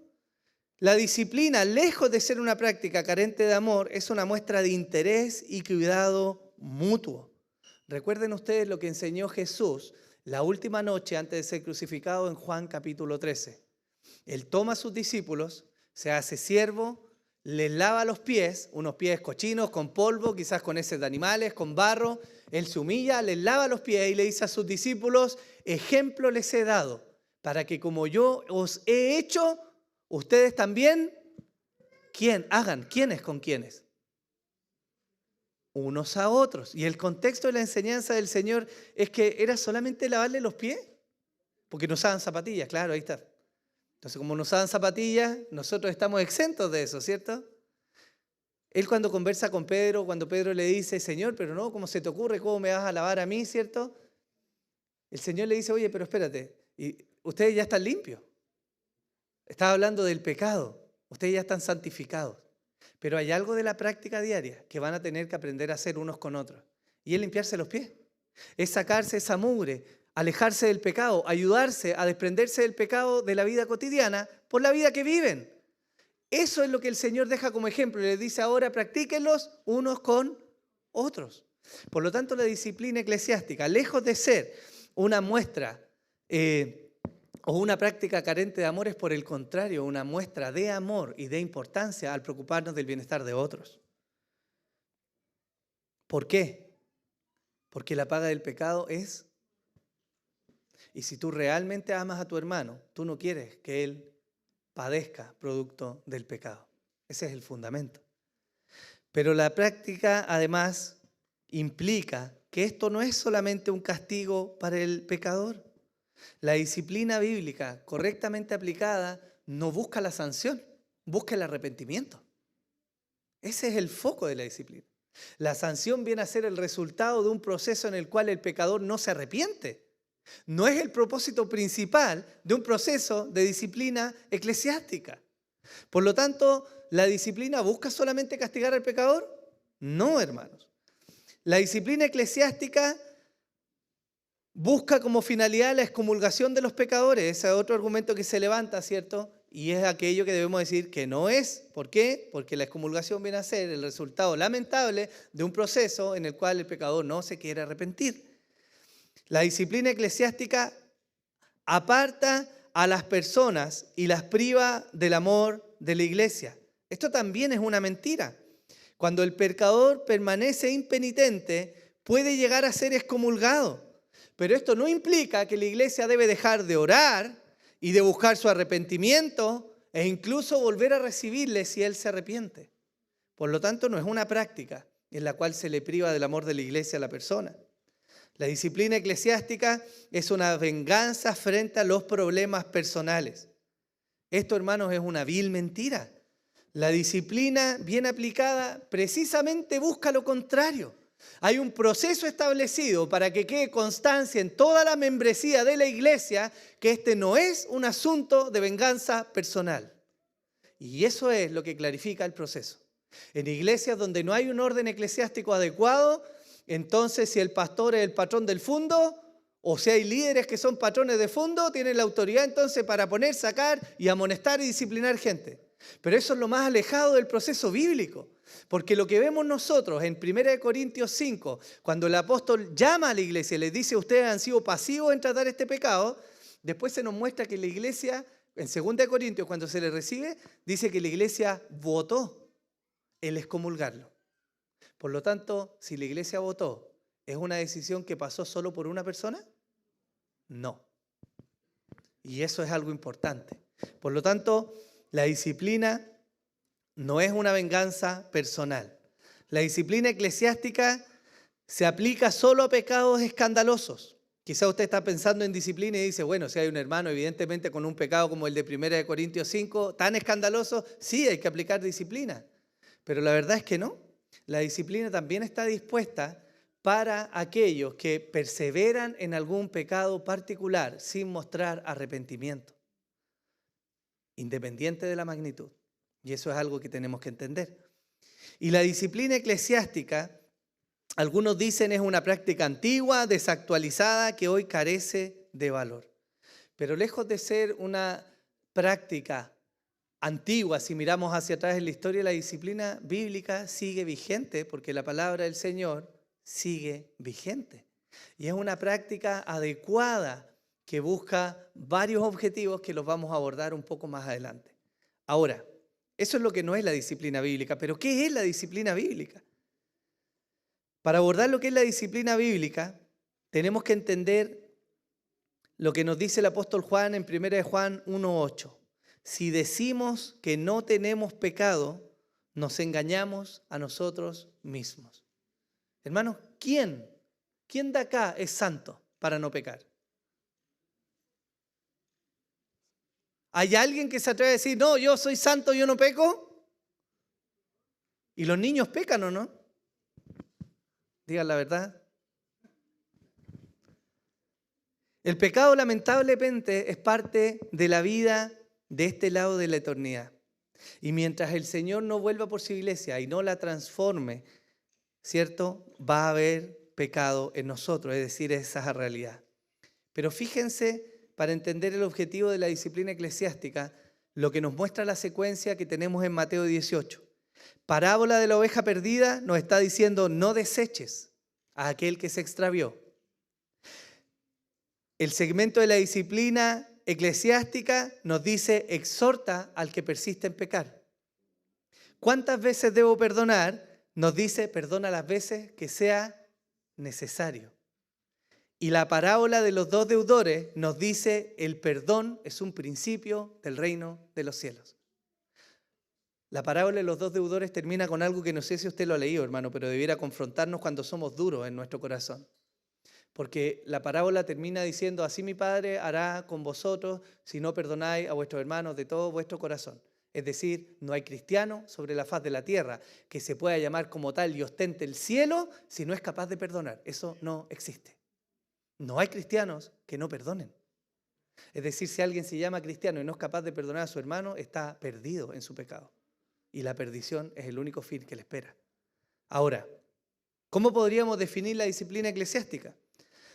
La disciplina, lejos de ser una práctica carente de amor, es una muestra de interés y cuidado mutuo. Recuerden ustedes lo que enseñó Jesús la última noche antes de ser crucificado en Juan capítulo 13. Él toma a sus discípulos, se hace siervo, les lava los pies, unos pies cochinos, con polvo, quizás con heces de animales, con barro. Él se humilla, les lava los pies y le dice a sus discípulos, ejemplo les he dado, para que como yo os he hecho, ustedes también, ¿quién? Hagan, ¿quiénes con quiénes? Unos a otros. Y el contexto de la enseñanza del Señor es que era solamente lavarle los pies, porque no usaban zapatillas, claro, ahí está. Entonces, como no usaban zapatillas, nosotros estamos exentos de eso, ¿cierto? Él cuando conversa con Pedro, cuando Pedro le dice, Señor, pero no, ¿cómo se te ocurre? ¿Cómo me vas a lavar a mí, cierto? El Señor le dice, oye, pero espérate, y ustedes ya están limpios. Estaba hablando del pecado. Ustedes ya están santificados. Pero hay algo de la práctica diaria que van a tener que aprender a hacer unos con otros. y es limpiarse los pies. Es sacarse esa mugre, alejarse del pecado, ayudarse a desprenderse del pecado de la vida cotidiana por la vida que viven. Eso es lo que el Señor deja como ejemplo y les dice ahora practíquenlos unos con otros. Por lo tanto, la disciplina eclesiástica, lejos de ser una muestra o una práctica carente de amor, es por el contrario, una muestra de amor y de importancia al preocuparnos del bienestar de otros. ¿Por qué? Porque la paga del pecado es... Y si tú realmente amas a tu hermano, tú no quieres que él padezca producto del pecado. Ese es el fundamento. Pero la práctica, además, implica que esto no es solamente un castigo para el pecador. La disciplina bíblica, correctamente aplicada, no busca la sanción, busca el arrepentimiento. Ese es el foco de la disciplina. La sanción viene a ser el resultado de un proceso en el cual el pecador no se arrepiente. No es el propósito principal de un proceso de disciplina eclesiástica. Por lo tanto, ¿la disciplina busca solamente castigar al pecador? No, hermanos. La disciplina eclesiástica busca como finalidad la excomulgación de los pecadores. Ese es otro argumento que se levanta, ¿cierto? Y es aquello que debemos decir que no es. ¿Por qué? Porque la excomulgación viene a ser el resultado lamentable de un proceso en el cual el pecador no se quiere arrepentir. La disciplina eclesiástica aparta a las personas y las priva del amor de la iglesia. Esto también es una mentira. Cuando el pecador permanece impenitente, puede llegar a ser excomulgado. Pero esto no implica que la iglesia debe dejar de orar y de buscar su arrepentimiento e incluso volver a recibirle si él se arrepiente. Por lo tanto, no es una práctica en la cual se le priva del amor de la iglesia a la persona. La disciplina eclesiástica es una venganza frente a los problemas personales. Esto, hermanos, es una vil mentira. La disciplina bien aplicada precisamente busca lo contrario. Hay un proceso establecido para que quede constancia en toda la membresía de la iglesia que este no es un asunto de venganza personal. Y eso es lo que clarifica el proceso. En iglesias donde no hay un orden eclesiástico adecuado, entonces si el pastor es el patrón del fundo, o si hay líderes que son patrones de fundo, tienen la autoridad entonces para poner, sacar y amonestar y disciplinar gente. Pero eso es lo más alejado del proceso bíblico. Porque lo que vemos nosotros en 1 Corintios 5, cuando el apóstol llama a la iglesia y les dice ustedes han sido pasivos en tratar este pecado, después se nos muestra que la iglesia, en 2 Corintios, cuando se le recibe, dice que la iglesia votó el excomulgarlo. Por lo tanto, si la iglesia votó, ¿es una decisión que pasó solo por una persona? No. Y eso es algo importante. Por lo tanto, la disciplina no es una venganza personal. La disciplina eclesiástica se aplica solo a pecados escandalosos. Quizá usted está pensando en disciplina y dice, bueno, si hay un hermano evidentemente con un pecado como el de 1 Corintios 5, tan escandaloso, sí hay que aplicar disciplina. Pero la verdad es que no. La disciplina también está dispuesta para aquellos que perseveran en algún pecado particular sin mostrar arrepentimiento, independiente de la magnitud. Y eso es algo que tenemos que entender. Y la disciplina eclesiástica, algunos dicen es una práctica antigua, desactualizada, que hoy carece de valor. Pero lejos de ser una práctica antigua, si miramos hacia atrás en la historia, la disciplina bíblica sigue vigente porque la palabra del Señor sigue vigente. Y es una práctica adecuada que busca varios objetivos que los vamos a abordar un poco más adelante. Ahora, eso es lo que no es la disciplina bíblica. ¿Pero qué es la disciplina bíblica? Para abordar lo que es la disciplina bíblica, tenemos que entender lo que nos dice el apóstol Juan en 1 Juan 1:8. Si decimos que no tenemos pecado, nos engañamos a nosotros mismos. Hermanos, ¿quién de acá es santo para no pecar? ¿Hay alguien que se atreve a decir, no, yo soy santo, yo no peco? ¿Y los niños pecan o no? Digan la verdad. El pecado lamentablemente es parte de la vida de este lado de la eternidad. Y mientras el Señor no vuelva por su iglesia y no la transforme, ¿cierto? Va a haber pecado en nosotros, es decir, esa es la realidad. Pero fíjense, para entender el objetivo de la disciplina eclesiástica, lo que nos muestra la secuencia que tenemos en Mateo 18. Parábola de la oveja perdida nos está diciendo: no deseches a aquel que se extravió. El segmento de la disciplina eclesiástica nos dice: exhorta al que persiste en pecar. ¿Cuántas veces debo perdonar? Nos dice: perdona las veces que sea necesario. Y la parábola de los dos deudores nos dice: el perdón es un principio del reino de los cielos. La parábola de los dos deudores termina con algo que no sé si usted lo ha leído, hermano, pero debiera confrontarnos cuando somos duros en nuestro corazón. Porque la parábola termina diciendo: así mi Padre hará con vosotros si no perdonáis a vuestros hermanos de todo vuestro corazón. Es decir, no hay cristiano sobre la faz de la tierra que se pueda llamar como tal y ostente el cielo si no es capaz de perdonar. Eso no existe. No hay cristianos que no perdonen. Es decir, si alguien se llama cristiano y no es capaz de perdonar a su hermano, está perdido en su pecado. Y la perdición es el único fin que le espera. Ahora, ¿cómo podríamos definir la disciplina eclesiástica?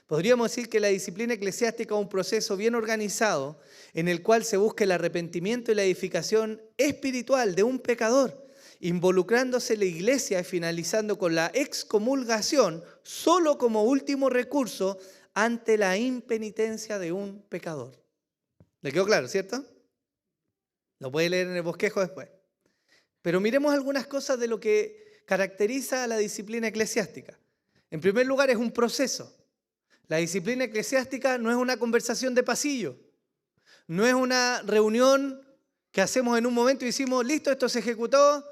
Podríamos decir que la disciplina eclesiástica es un proceso bien organizado en el cual se busca el arrepentimiento y la edificación espiritual de un pecador, involucrándose la iglesia y finalizando con la excomulgación solo como último recurso ante la impenitencia de un pecador. ¿Le quedó claro, cierto? Lo puede leer en el bosquejo después. Pero miremos algunas cosas de lo que caracteriza a la disciplina eclesiástica. En primer lugar, es un proceso. La disciplina eclesiástica no es una conversación de pasillo, no es una reunión que hacemos en un momento y decimos: listo, esto se ejecutó,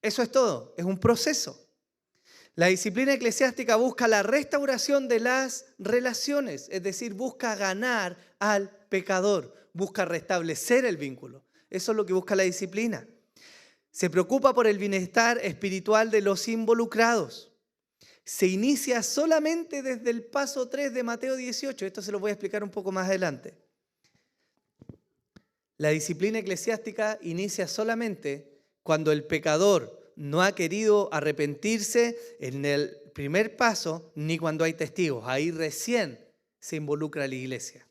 eso es todo, es un proceso. La disciplina eclesiástica busca la restauración de las relaciones, es decir, busca ganar al pecador, busca restablecer el vínculo. Eso es lo que busca la disciplina. Se preocupa por el bienestar espiritual de los involucrados. Se inicia solamente desde el paso 3 de Mateo 18. Esto se lo voy a explicar un poco más adelante. La disciplina eclesiástica inicia solamente cuando el pecador no ha querido arrepentirse en el primer paso, ni cuando hay testigos. Ahí recién se involucra la iglesia.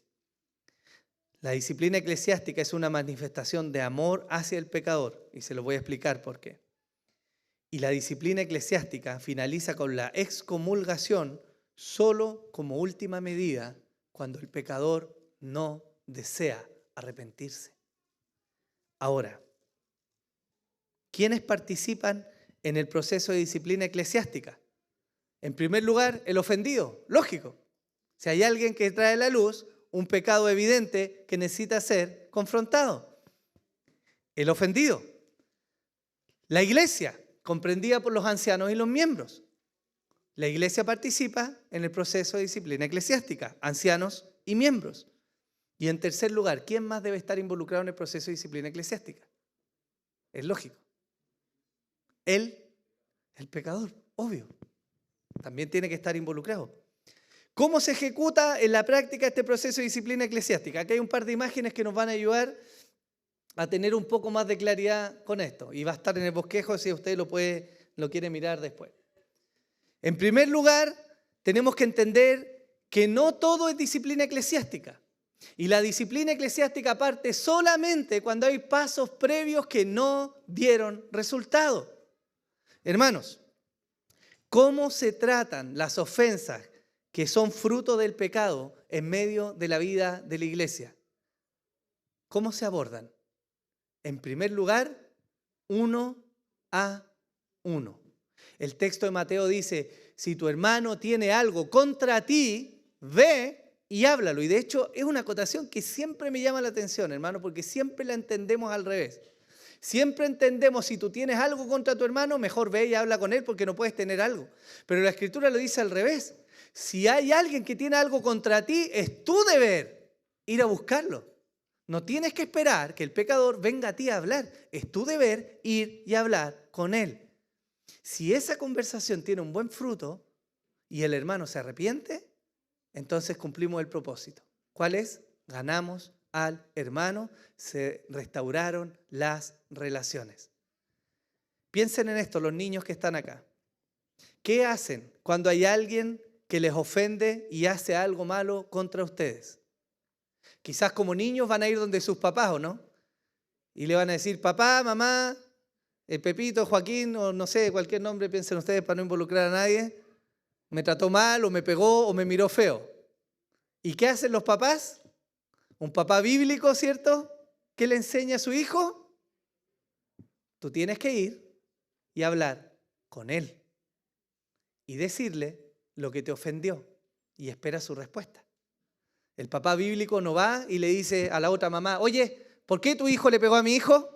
La disciplina eclesiástica es una manifestación de amor hacia el pecador, y se lo voy a explicar por qué. Y la disciplina eclesiástica finaliza con la excomulgación solo como última medida cuando el pecador no desea arrepentirse. Ahora, ¿quiénes participan en el proceso de disciplina eclesiástica? En primer lugar, el ofendido, lógico. Si hay alguien que trae a la luz un pecado evidente que necesita ser confrontado. El ofendido. La iglesia, comprendida por los ancianos y los miembros. La iglesia participa en el proceso de disciplina eclesiástica, ancianos y miembros. Y en tercer lugar, ¿quién más debe estar involucrado en el proceso de disciplina eclesiástica? Es lógico. El pecador, obvio. También tiene que estar involucrado. ¿Cómo se ejecuta en la práctica este proceso de disciplina eclesiástica? Aquí hay un par de imágenes que nos van a ayudar a tener un poco más de claridad con esto. Y va a estar en el bosquejo si usted lo quiere mirar después. En primer lugar, tenemos que entender que no todo es disciplina eclesiástica. Y la disciplina eclesiástica parte solamente cuando hay pasos previos que no dieron resultado. Hermanos, ¿cómo se tratan las ofensas que son fruto del pecado en medio de la vida de la iglesia? ¿Cómo se abordan? En primer lugar, 1 a 1. El texto de Mateo dice: si tu hermano tiene algo contra ti, ve y háblalo. Y de hecho es una acotación que siempre me llama la atención, hermano, porque siempre la entendemos al revés. Siempre entendemos: si tú tienes algo contra tu hermano, mejor ve y habla con él porque no puedes tener algo. Pero la Escritura lo dice al revés. Si hay alguien que tiene algo contra ti, es tu deber ir a buscarlo. No tienes que esperar que el pecador venga a ti a hablar. Es tu deber ir y hablar con él. Si esa conversación tiene un buen fruto y el hermano se arrepiente, entonces cumplimos el propósito. ¿Cuál es? Ganamos al hermano, se restauraron las relaciones. Piensen en esto, los niños que están acá. ¿Qué hacen cuando hay alguien que les ofende y hace algo malo contra ustedes? Quizás como niños van a ir donde sus papás, ¿o no? Y le van a decir, papá, mamá, Pepito, Joaquín, o no sé, cualquier nombre piensen ustedes para no involucrar a nadie, me trató mal, o me pegó, o me miró feo. ¿Y qué hacen los papás? Un papá bíblico, ¿cierto? ¿Qué le enseña a su hijo? Tú tienes que ir y hablar con él y decirle lo que te ofendió y espera su respuesta. El papá bíblico no va y le dice a la otra mamá, oye, ¿por qué tu hijo le pegó a mi hijo?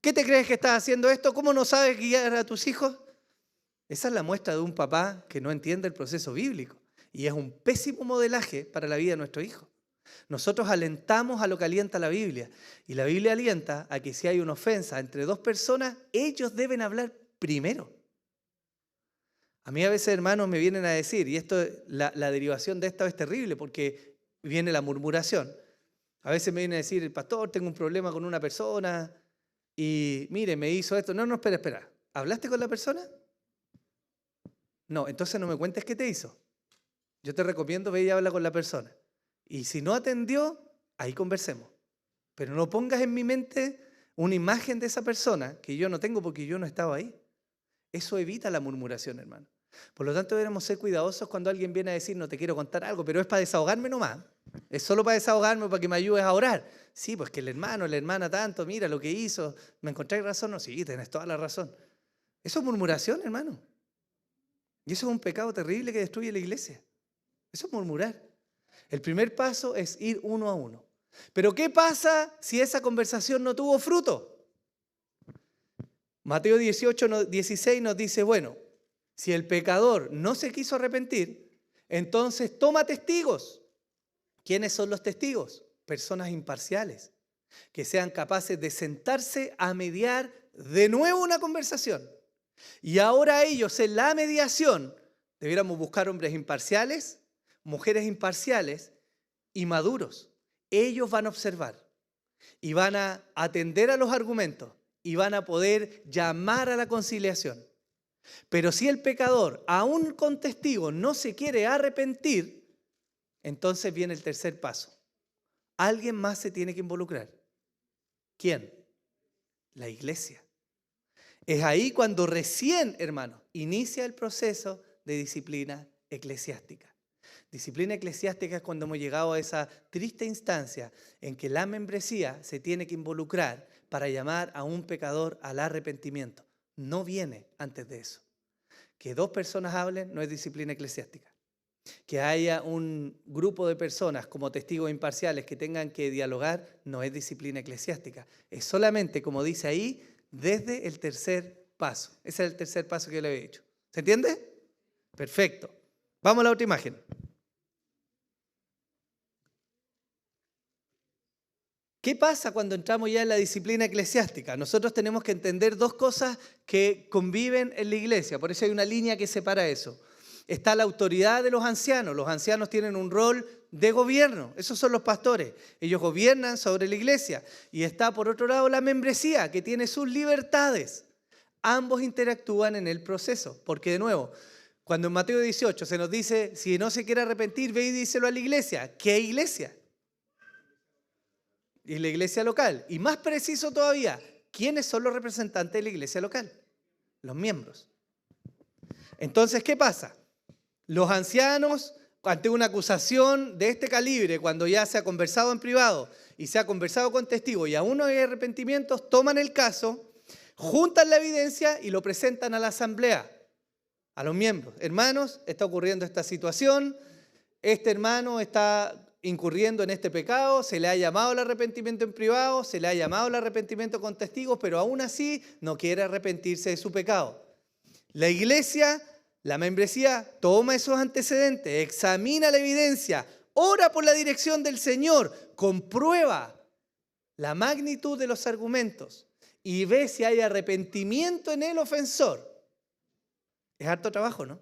¿Qué te crees que estás haciendo esto? ¿Cómo no sabes guiar a tus hijos? Esa es la muestra de un papá que no entiende el proceso bíblico y es un pésimo modelaje para la vida de nuestro hijo. Nosotros alentamos a lo que alienta la Biblia y la Biblia alienta a que si hay una ofensa entre dos personas, ellos deben hablar primero. A mí a veces, hermanos, me vienen a decir, y esto, la derivación de esto es terrible porque viene la murmuración. A veces me viene a decir, pastor, tengo un problema con una persona y mire, me hizo esto. No, espera. ¿Hablaste con la persona? No, entonces no me cuentes qué te hizo. Yo te recomiendo, ve y habla con la persona. Y si no atendió, ahí conversemos. Pero no pongas en mi mente una imagen de esa persona que yo no tengo porque yo no estaba ahí. Eso evita la murmuración, hermano. Por lo tanto, debemos ser cuidadosos cuando alguien viene a decir, no te quiero contar algo, pero es para desahogarme nomás. Es solo para desahogarme, para que me ayudes a orar. Sí, pues que el hermano, la hermana tanto, mira lo que hizo, ¿me encontráis razón? No, sí, tenés toda la razón. Eso es murmuración, hermano. Y eso es un pecado terrible que destruye la iglesia. Eso es murmurar. El primer paso es ir uno a uno. Pero ¿qué pasa si esa conversación no tuvo fruto? Mateo 18:16 nos dice, bueno, si el pecador no se quiso arrepentir, entonces toma testigos. ¿Quiénes son los testigos? Personas imparciales, que sean capaces de sentarse a mediar de nuevo una conversación. Y ahora ellos en la mediación debiéramos buscar hombres imparciales, mujeres imparciales y maduros. Ellos van a observar y van a atender a los argumentos y van a poder llamar a la conciliación. Pero si el pecador, aún con testigos, no se quiere arrepentir, entonces viene el tercer paso. Alguien más se tiene que involucrar. ¿Quién? La iglesia. Es ahí cuando recién, hermano, inicia el proceso de disciplina eclesiástica. Disciplina eclesiástica es cuando hemos llegado a esa triste instancia en que la membresía se tiene que involucrar para llamar a un pecador al arrepentimiento. No viene antes de eso. Que dos personas hablen no es disciplina eclesiástica. Que haya un grupo de personas como testigos imparciales que tengan que dialogar no es disciplina eclesiástica. Es solamente, como dice ahí, desde el tercer paso. Ese es el tercer paso que yo le había dicho. ¿Se entiende? Perfecto. Vamos a la otra imagen. ¿Qué pasa cuando entramos ya en la disciplina eclesiástica? Nosotros tenemos que entender dos cosas que conviven en la iglesia. Por eso hay una línea que separa eso. Está la autoridad de los ancianos. Los ancianos tienen un rol de gobierno. Esos son los pastores. Ellos gobiernan sobre la iglesia. Y está por otro lado la membresía, que tiene sus libertades. Ambos interactúan en el proceso. Porque de nuevo, cuando en Mateo 18 se nos dice, si no se quiere arrepentir, ve y díselo a la iglesia. ¿Qué iglesia? Y la iglesia local. Y más preciso todavía, ¿quiénes son los representantes de la iglesia local? Los miembros. Entonces, ¿qué pasa? Los ancianos, ante una acusación de este calibre, cuando ya se ha conversado en privado y se ha conversado con testigos y aún no hay arrepentimientos, toman el caso, juntan la evidencia y lo presentan a la asamblea, a los miembros. Hermanos, está ocurriendo esta situación, este hermano está incurriendo en este pecado, se le ha llamado al arrepentimiento en privado, se le ha llamado al arrepentimiento con testigos, pero aún así no quiere arrepentirse de su pecado. La iglesia, la membresía, toma esos antecedentes, examina la evidencia, ora por la dirección del Señor, comprueba la magnitud de los argumentos y ve si hay arrepentimiento en el ofensor. Es harto trabajo, ¿no?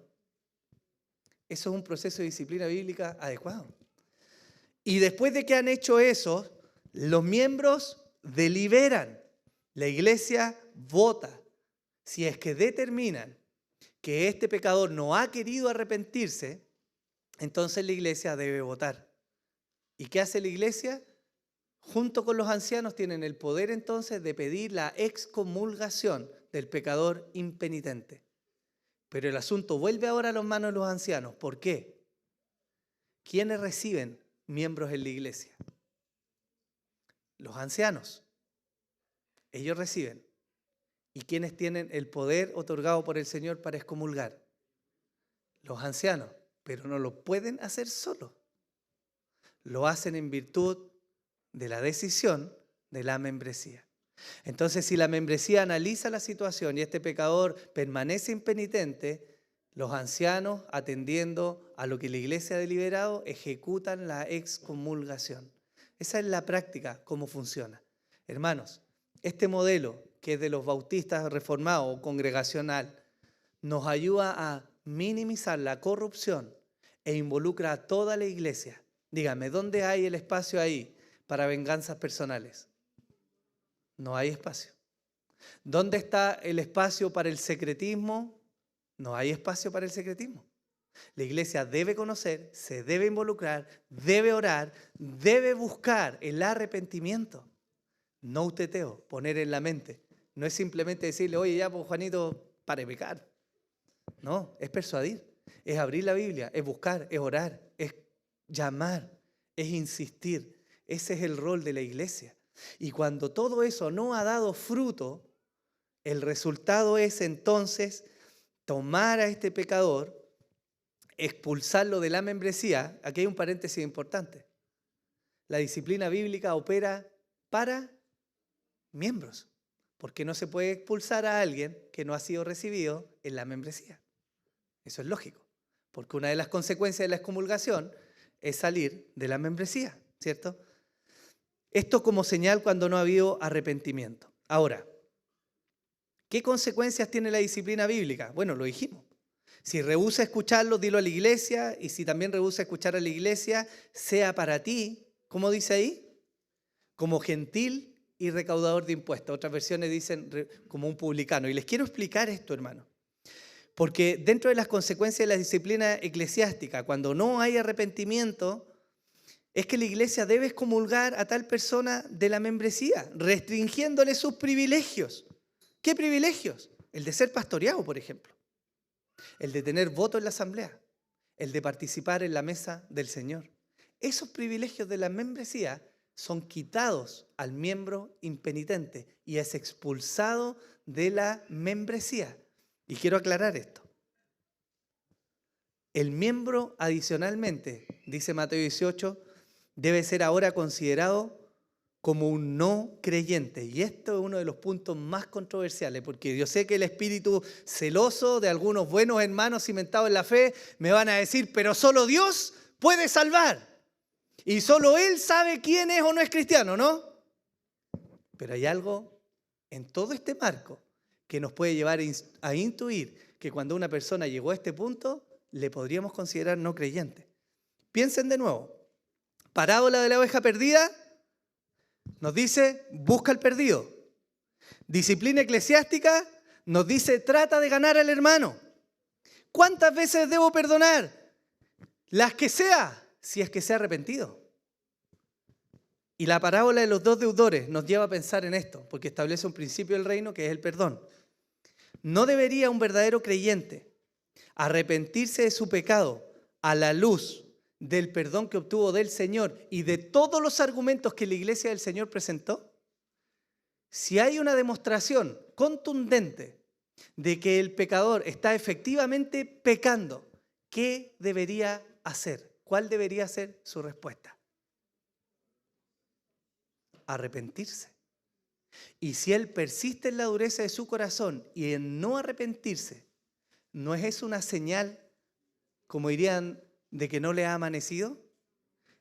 Eso es un proceso de disciplina bíblica adecuado. Y después de que han hecho eso, los miembros deliberan. La iglesia vota si es que determinan que este pecador no ha querido arrepentirse, entonces la iglesia debe votar. ¿Y qué hace la iglesia? Junto con los ancianos tienen el poder entonces de pedir la excomulgación del pecador impenitente. Pero el asunto vuelve ahora a las manos de los ancianos. ¿Por qué? ¿Quiénes reciben miembros en la iglesia? Los ancianos. Ellos reciben. ¿Y quiénes tienen el poder otorgado por el Señor para excomulgar? Los ancianos. Pero no lo pueden hacer solos. Lo hacen en virtud de la decisión de la membresía. Entonces, si la membresía analiza la situación y este pecador permanece impenitente, los ancianos, atendiendo a lo que la iglesia ha deliberado, ejecutan la excomulgación. Esa es la práctica, cómo funciona. Hermanos, este modelo, que es de los bautistas reformados o congregacional, nos ayuda a minimizar la corrupción e involucra a toda la iglesia. Dígame, ¿dónde hay el espacio ahí para venganzas personales? No hay espacio. ¿Dónde está el espacio para el secretismo? No hay espacio para el secretismo. La iglesia debe conocer, se debe involucrar, debe orar, debe buscar el arrepentimiento. No un teteo, poner en la mente. No es simplemente decirle, oye, ya, pues Juanito, para de pecar. No, es persuadir, es abrir la Biblia, es buscar, es orar, es llamar, es insistir. Ese es el rol de la iglesia. Y cuando todo eso no ha dado fruto, el resultado es entonces tomar a este pecador, expulsarlo de la membresía. Aquí hay un paréntesis importante. La disciplina bíblica opera para miembros, porque no se puede expulsar a alguien que no ha sido recibido en la membresía. Eso es lógico, porque una de las consecuencias de la excomulgación es salir de la membresía, ¿cierto? Esto como señal cuando no ha habido arrepentimiento. Ahora, ¿qué consecuencias tiene la disciplina bíblica? Bueno, lo dijimos. Si rehúsa escucharlo, dilo a la iglesia, y si también rehúsa escuchar a la iglesia, sea para ti, ¿cómo dice ahí? Como gentil y recaudador de impuestos. Otras versiones dicen como un publicano. Y les quiero explicar esto, hermano. Porque dentro de las consecuencias de la disciplina eclesiástica, cuando no hay arrepentimiento, es que la iglesia debe excomulgar a tal persona de la membresía, restringiéndole sus privilegios. ¿Qué privilegios? El de ser pastoreado, por ejemplo. El de tener voto en la asamblea. El de participar en la mesa del Señor. Esos privilegios de la membresía son quitados al miembro impenitente y es expulsado de la membresía. Y quiero aclarar esto. El miembro adicionalmente, dice Mateo 18, debe ser ahora considerado como un no creyente. Y esto es uno de los puntos más controversiales, porque yo sé que el espíritu celoso de algunos buenos hermanos cimentados en la fe me van a decir, pero solo Dios puede salvar. Y solo Él sabe quién es o no es cristiano, ¿no? Pero hay algo en todo este marco que nos puede llevar a intuir que cuando una persona llegó a este punto, le podríamos considerar no creyente. Piensen de nuevo. Parábola de la oveja perdida nos dice, busca al perdido. Disciplina eclesiástica nos dice, trata de ganar al hermano. ¿Cuántas veces debo perdonar? Las que sea, si es que se ha arrepentido. Y la parábola de los dos deudores nos lleva a pensar en esto, porque establece un principio del reino que es el perdón. ¿No debería un verdadero creyente arrepentirse de su pecado a la luz del perdón que obtuvo del Señor y de todos los argumentos que la iglesia del Señor presentó? Si hay una demostración contundente de que el pecador está efectivamente pecando, ¿qué debería hacer? ¿Cuál debería ser su respuesta? Arrepentirse. Y si él persiste en la dureza de su corazón y en no arrepentirse, ¿no es eso una señal, como dirían, de que no le ha amanecido?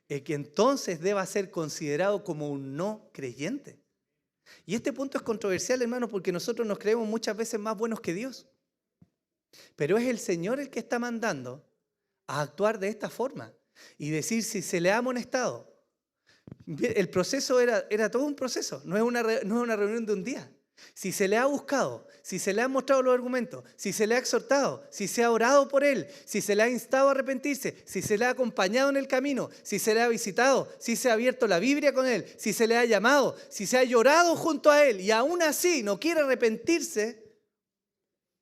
Es que entonces deba ser considerado como un no creyente. Y este punto es controversial, hermano, porque nosotros nos creemos muchas veces más buenos que Dios. Pero es el Señor el que está mandando a actuar de esta forma y decir si se le ha amonestado. El proceso era todo un proceso, no es una reunión de un día. si se le ha buscado, si se le han mostrado los argumentos, si se le ha exhortado, si se ha orado por él, si se le ha instado a arrepentirse, si se le ha acompañado en el camino, si se le ha visitado, si se ha abierto la Biblia con él, si se le ha llamado, si se ha llorado junto a él y aún así no quiere arrepentirse,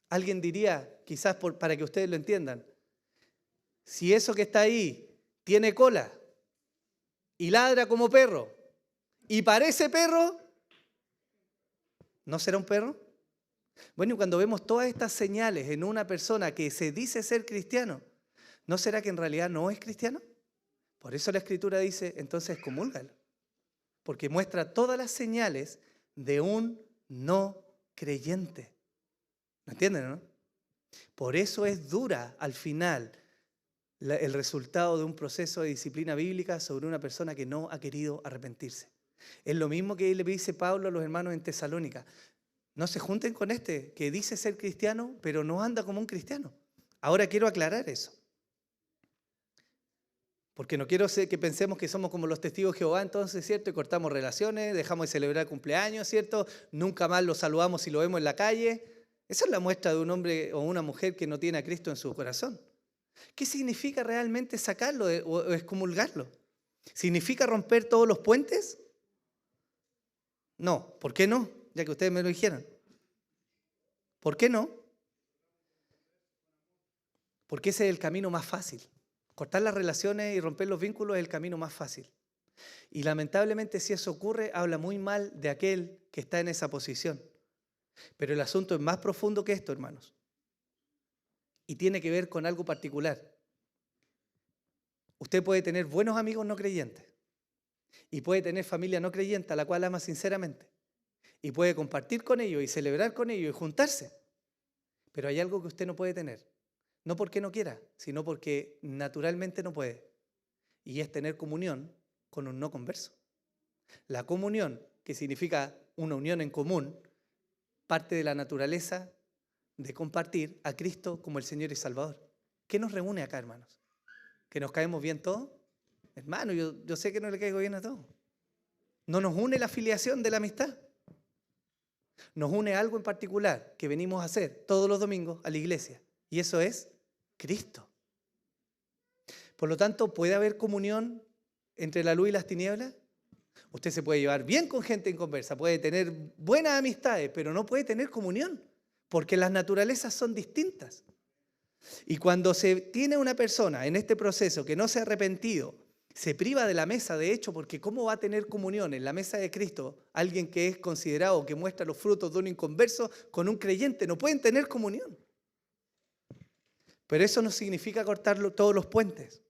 alguien diría, quizás para que ustedes lo entiendan, si eso que está ahí tiene cola y ladra como perro y parece perro, ¿no será un perro? Bueno, y cuando vemos todas estas señales en una persona que se dice ser cristiano, ¿no será que en realidad no es cristiano? Por eso la Escritura dice, entonces excomúlgalo, porque muestra todas las señales de un no creyente. ¿Me entienden, no? Por eso es dura al final el resultado de un proceso de disciplina bíblica sobre una persona que no ha querido arrepentirse. Es lo mismo que le dice Pablo a los hermanos en Tesalónica. No se junten con este que dice ser cristiano, pero no anda como un cristiano. Ahora quiero aclarar eso. Porque no quiero que pensemos que somos como los testigos de Jehová, entonces, ¿cierto? Y cortamos relaciones, dejamos de celebrar cumpleaños, ¿cierto? Nunca más lo saludamos si lo vemos en la calle. Esa es la muestra de un hombre o una mujer que no tiene a Cristo en su corazón. ¿Qué significa realmente sacarlo o excomulgarlo? ¿Significa romper todos los puentes? No. ¿Por qué no? Ya que ustedes me lo dijeron. ¿Por qué no? Porque ese es el camino más fácil. Cortar las relaciones y romper los vínculos es el camino más fácil. Y lamentablemente si eso ocurre, habla muy mal de aquel que está en esa posición. Pero el asunto es más profundo que esto, hermanos. Y tiene que ver con algo particular. Usted puede tener buenos amigos no creyentes. Y puede tener familia no creyente a la cual ama sinceramente. Y puede compartir con ellos y celebrar con ellos y juntarse. Pero hay algo que usted no puede tener. No porque no quiera, sino porque naturalmente no puede. Y es tener comunión con un no converso. La comunión, que significa una unión en común, parte de la naturaleza de compartir a Cristo como el Señor y Salvador. ¿Qué nos reúne acá, hermanos? ¿Que nos caemos bien todos? Hermano, yo sé que no le caigo bien a todos. No nos une la filiación de la amistad. Nos une algo en particular que venimos a hacer todos los domingos a la iglesia. Y eso es Cristo. Por lo tanto, ¿puede haber comunión entre la luz y las tinieblas? Usted se puede llevar bien con gente inconversa, puede tener buenas amistades, pero no puede tener comunión, porque las naturalezas son distintas. Y cuando se tiene una persona en este proceso que no se ha arrepentido, se priva de la mesa, de hecho, porque ¿cómo va a tener comunión en la mesa de Cristo alguien que es considerado, que muestra los frutos de un inconverso con un creyente? No pueden tener comunión. Pero eso no significa cortar todos los puentes.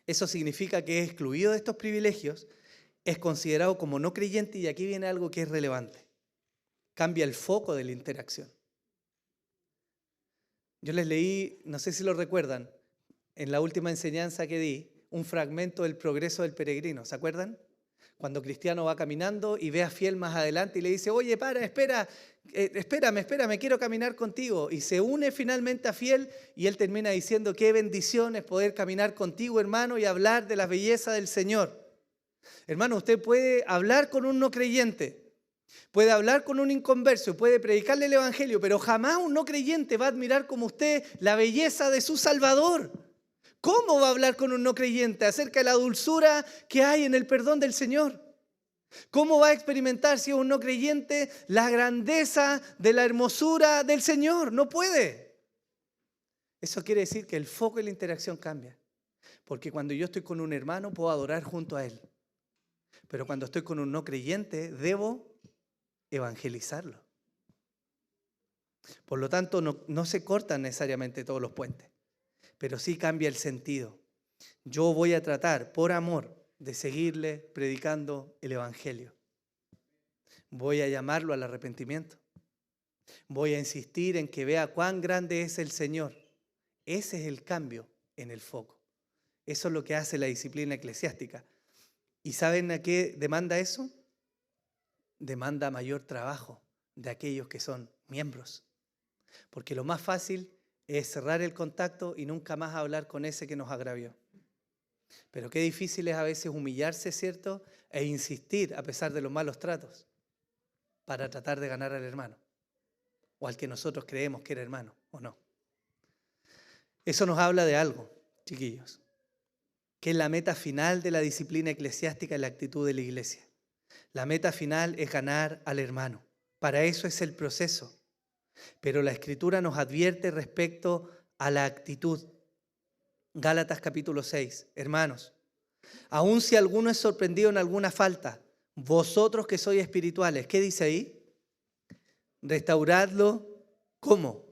Eso significa que es excluido de estos privilegios, es considerado como no creyente y aquí viene algo que es relevante. Cambia el foco de la interacción. Yo les leí, no sé si lo recuerdan, en la última enseñanza que di, un fragmento del progreso del peregrino, ¿se acuerdan? Cuando Cristiano va caminando y ve a Fiel más adelante y le dice, oye, espérame, quiero caminar contigo. Y se une finalmente a Fiel y él termina diciendo, qué bendición es poder caminar contigo, hermano, y hablar de la belleza del Señor. Hermano, usted puede hablar con un no creyente, puede hablar con un inconverso, puede predicarle el evangelio, pero jamás un no creyente va a admirar como usted la belleza de su Salvador. ¿Cómo va a hablar con un no creyente acerca de la dulzura que hay en el perdón del Señor? ¿Cómo va a experimentar si es un no creyente la grandeza de la hermosura del Señor? No puede. Eso quiere decir que el foco de la interacción cambia. Porque cuando yo estoy con un hermano puedo adorar junto a él. Pero cuando estoy con un no creyente debo evangelizarlo. Por lo tanto, no se cortan necesariamente todos los puentes. Pero sí cambia el sentido. Yo voy a tratar, por amor, de seguirle predicando el evangelio. Voy a llamarlo al arrepentimiento. Voy a insistir en que vea cuán grande es el Señor. Ese es el cambio en el foco. Eso es lo que hace la disciplina eclesiástica. ¿Y saben a qué demanda eso? Demanda mayor trabajo de aquellos que son miembros. Porque lo más fácil es cerrar el contacto y nunca más hablar con ese que nos agravió. Pero qué difícil es a veces humillarse, ¿cierto? E insistir a pesar de los malos tratos. para tratar de ganar al hermano, o al que nosotros creemos que era hermano, ¿o no? Eso nos habla de algo, chiquillos, que es la meta final de la disciplina eclesiástica y la actitud de la iglesia. La meta final es ganar al hermano. Para eso es el proceso. Pero la Escritura nos advierte respecto a la actitud. Gálatas capítulo 6. Hermanos, aun si alguno es sorprendido en alguna falta, vosotros que sois espirituales, ¿qué dice ahí? Restauradlo, ¿cómo?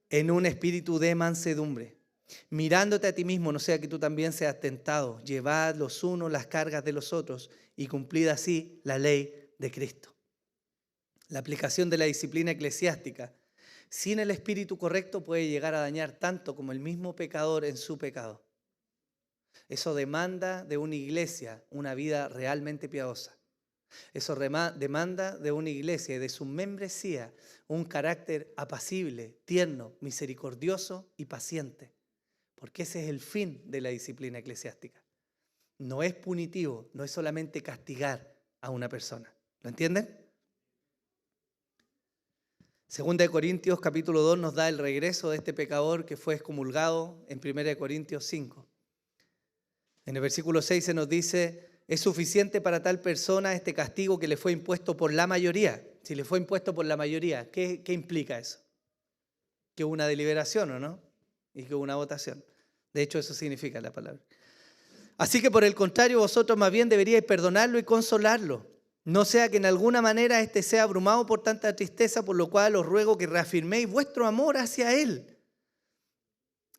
En un espíritu de mansedumbre, mirándote a ti mismo, no sea que tú también seas tentado. Llevad los unos las cargas de los otros y cumplid así la ley de Cristo. La aplicación de la disciplina eclesiástica sin el espíritu correcto puede llegar a dañar tanto como el mismo pecador en su pecado. Eso demanda de una iglesia una vida realmente piadosa. Eso demanda de una iglesia y de su membresía un carácter apacible, tierno, misericordioso y paciente. Porque ese es el fin de la disciplina eclesiástica. No es punitivo, no es solamente castigar a una persona. ¿Lo entienden? Segunda de Corintios capítulo 2 nos da el regreso de este pecador que fue excomulgado en Primera de Corintios 5. En el versículo 6 se nos dice: es suficiente para tal persona este castigo que le fue impuesto por la mayoría. Si le fue impuesto por la mayoría, ¿qué implica eso? Que hubo una deliberación, ¿o no? Y que hubo una votación. De hecho, eso significa la palabra. Así que por el contrario, vosotros más bien deberíais perdonarlo y consolarlo. No sea que en alguna manera éste sea abrumado por tanta tristeza, por lo cual os ruego que reafirméis vuestro amor hacia él.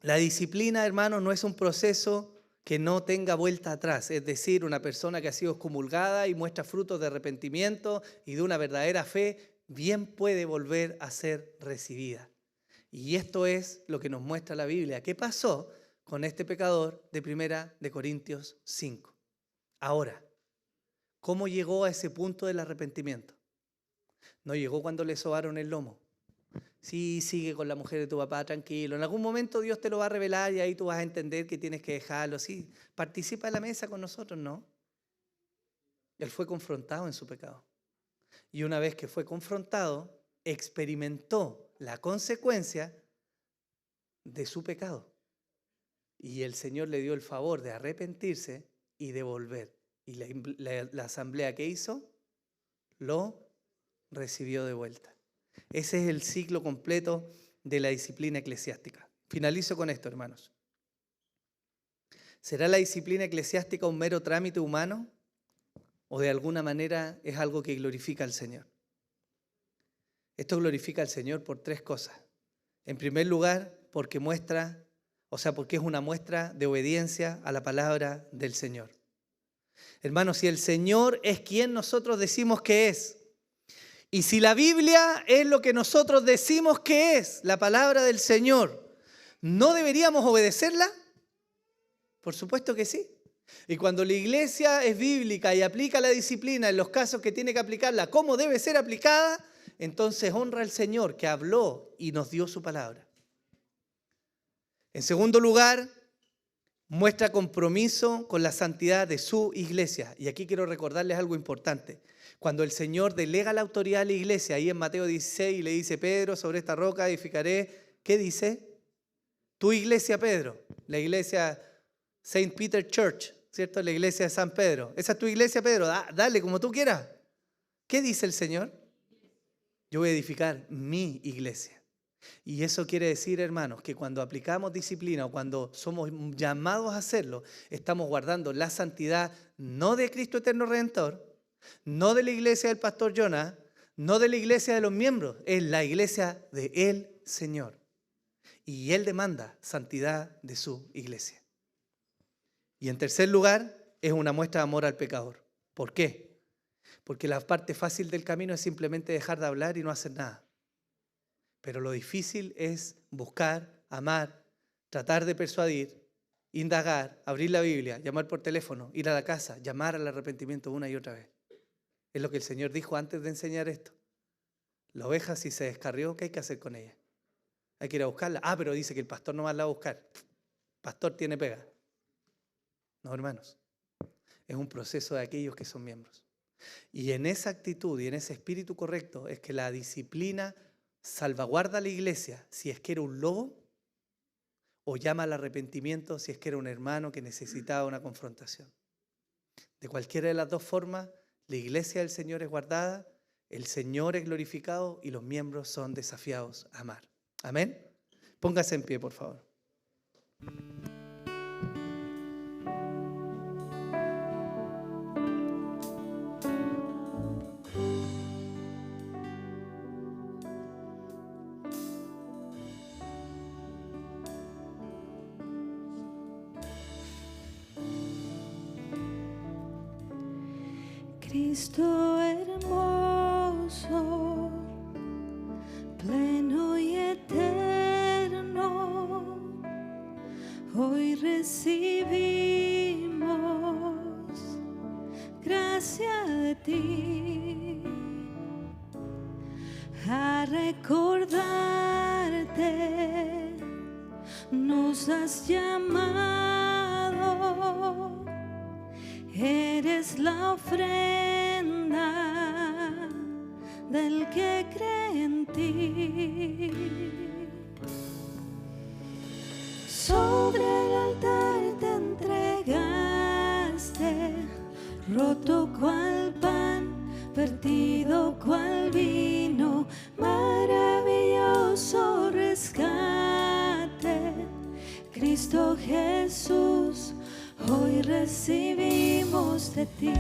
La disciplina, hermanos, no es un proceso que no tenga vuelta atrás. Es decir, una persona que ha sido excomulgada y muestra frutos de arrepentimiento y de una verdadera fe, bien puede volver a ser recibida. Y esto es lo que nos muestra la Biblia. ¿Qué pasó con este pecador de Primera de Corintios 5? Ahora, ¿cómo llegó a ese punto del arrepentimiento? No llegó cuando le sobaron el lomo. Sí, sigue con la mujer de tu papá, tranquilo. En algún momento Dios te lo va a revelar y ahí tú vas a entender que tienes que dejarlo. Sí, participa en la mesa con nosotros, ¿no? Él fue confrontado en su pecado. Y una vez que fue confrontado, experimentó la consecuencia de su pecado. Y el Señor le dio el favor de arrepentirse y de volver. Y la asamblea que hizo, lo recibió de vuelta. Ese es el ciclo completo de la disciplina eclesiástica. Finalizo con esto, hermanos. ¿Será la disciplina eclesiástica un mero trámite humano o de alguna manera es algo que glorifica al Señor? Esto glorifica al Señor por tres cosas. En primer lugar, porque es una muestra de obediencia a la palabra del Señor. Hermanos, si el Señor es quien nosotros decimos que es, y si la Biblia es lo que nosotros decimos que es, la palabra del Señor, ¿no deberíamos obedecerla? Por supuesto que sí. Y cuando la iglesia es bíblica y aplica la disciplina en los casos que tiene que aplicarla, como debe ser aplicada, entonces honra al Señor que habló y nos dio su palabra. En segundo lugar, muestra compromiso con la santidad de su iglesia. Y aquí quiero recordarles algo importante. Cuando el Señor delega la autoridad a la iglesia, ahí en Mateo 16, y le dice: Pedro, sobre esta roca edificaré. ¿Qué dice? Tu iglesia, Pedro. La iglesia St. Peter Church, ¿cierto? La iglesia de San Pedro. Esa es tu iglesia, Pedro. Dale como tú quieras. ¿Qué dice el Señor? Yo voy a edificar mi iglesia. Y eso quiere decir, hermanos, que cuando aplicamos disciplina o cuando somos llamados a hacerlo, estamos guardando la santidad no de Cristo Eterno Redentor, no de la iglesia del pastor Jonás, no de la iglesia de los miembros, es la iglesia de el Señor. Y Él demanda santidad de su iglesia. Y en tercer lugar, es una muestra de amor al pecador. ¿Por qué? Porque la parte fácil del camino es simplemente dejar de hablar y no hacer nada. Pero lo difícil es buscar, amar, tratar de persuadir, indagar, abrir la Biblia, llamar por teléfono, ir a la casa, llamar al arrepentimiento una y otra vez. Es lo que el Señor dijo antes de enseñar esto. La oveja, si se descarrió, ¿qué hay que hacer con ella? Hay que ir a buscarla. Pero dice que el pastor no más la va a buscar. El pastor tiene pega. No, hermanos. Es un proceso de aquellos que son miembros. Y en esa actitud y en ese espíritu correcto es que la disciplina salvaguarda a la iglesia si es que era un lobo, o llama al arrepentimiento si es que era un hermano que necesitaba una confrontación. De cualquiera de las dos formas, la iglesia del Señor es guardada, el Señor es glorificado y los miembros son desafiados a amar. Amén. Póngase en pie, por favor. Cristo hermoso, pleno y eterno, hoy recibimos gracia de ti, a recordarte nos has llamado. Eres la ofrenda del que cree en ti. Sobre el altar te entregaste, roto cual pan, vertido cual vino, maravilloso rescate. Cristo Jesús, hoy recibimos de ti.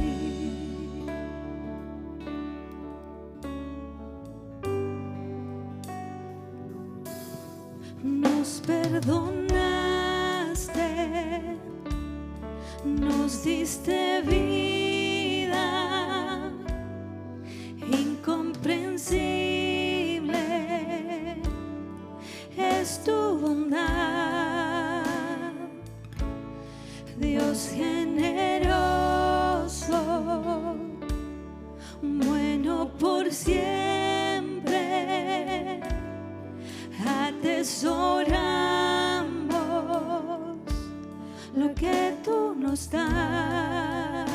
Nos perdonaste, nos diste vida, incomprensible es tu bondad. Dios generoso, bueno por siempre, atesoramos lo que tú nos das.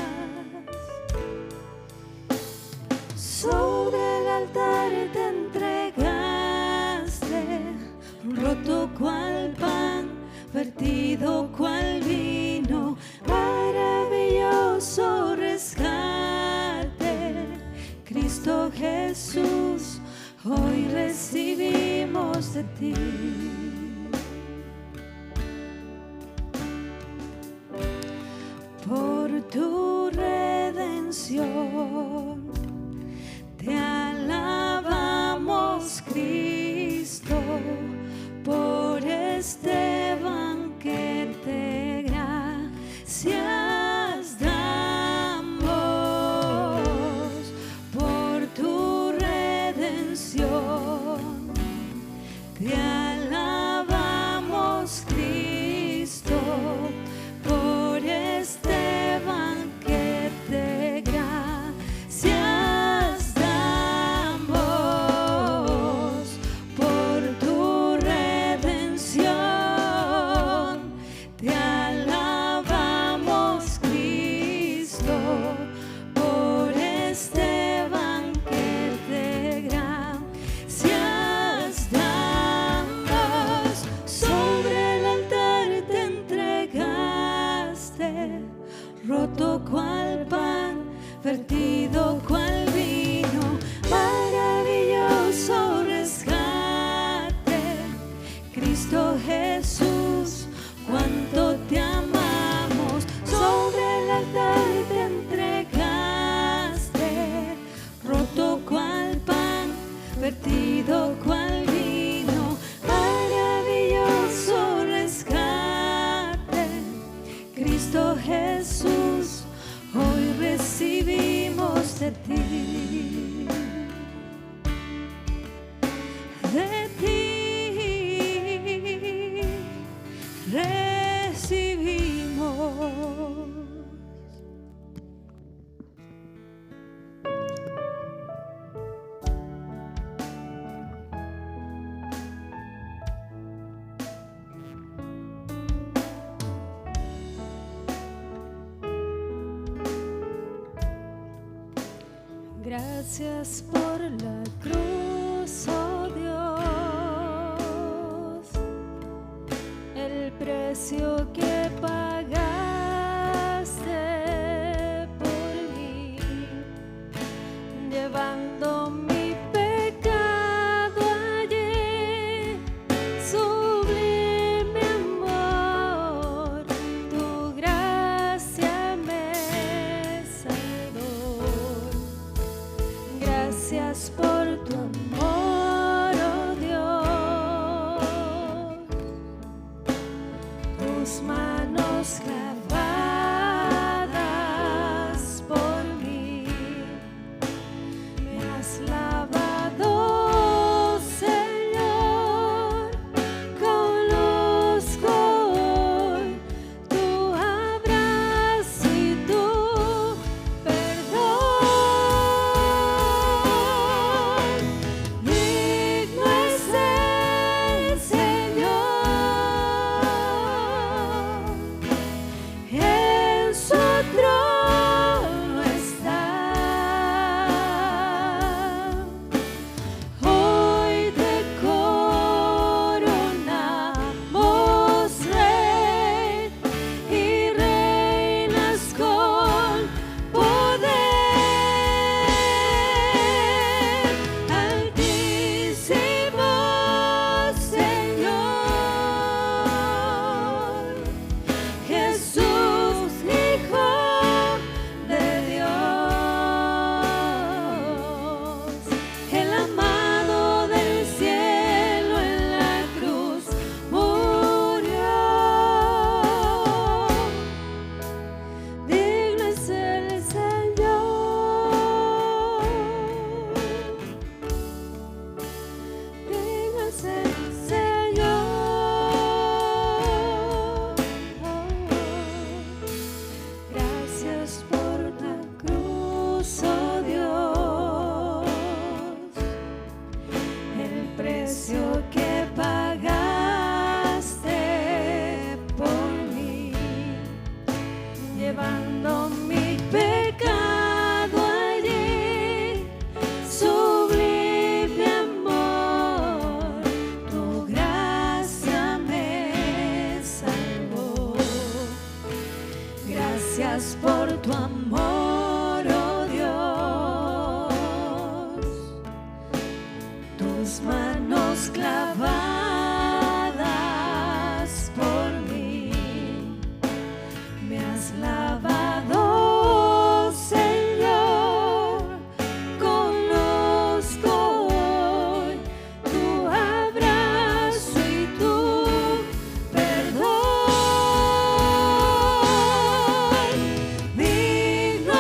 Sobre el altar te entregaste, roto cual pan, vertido cual vino, maravilloso rescate. Cristo Jesús, hoy recibimos de ti. Por tu redención te alabamos, Cristo, por este banquete gracias damos. Por tu redención te alabamos, Cristo, por este banquete gracias damos. Por tu redención te alabamos, Cristo, por este banquete gracias damos. Sobre el altar te entregaste, roto cual pan, vertido cual vino, maravilloso rescate. Cristo Jesús, cuánto te amamos. Sobre el altar te entregaste, roto cual pan, vertido cual vino, maravilloso rescate. Cristo Jesús, hoy recibimos de ti. De ti recibimos. Gracias por la cruz, oh Dios, el precio que pagaste por mí, llevando mi pecado allí, sublime amor, tu gracia me salvó. Gracias por tu amor, oh Dios, tus manos clavadas por mí, me has lavado, Señor, conozco hoy tu abrazo y tu perdón. Digno es el Señor, en su trono está. Hoy te coronamos, Rey, y reinas con poder. Altísimo Señor, Jesús, Hijo de Dios, el amado del cielo en la cruz murió. Digno es el Señor, digno es el Señor. Gracias por la cruz, oh Dios, el precio que pagaste por mí, llevando mi pecado allí, sublime amor, tu gracia me salvó. Gracias por tu amor, oh Dios, tus manos clavadas por mí, me has lavado, Señor, conozco hoy tu abrazo y tu perdón. Digno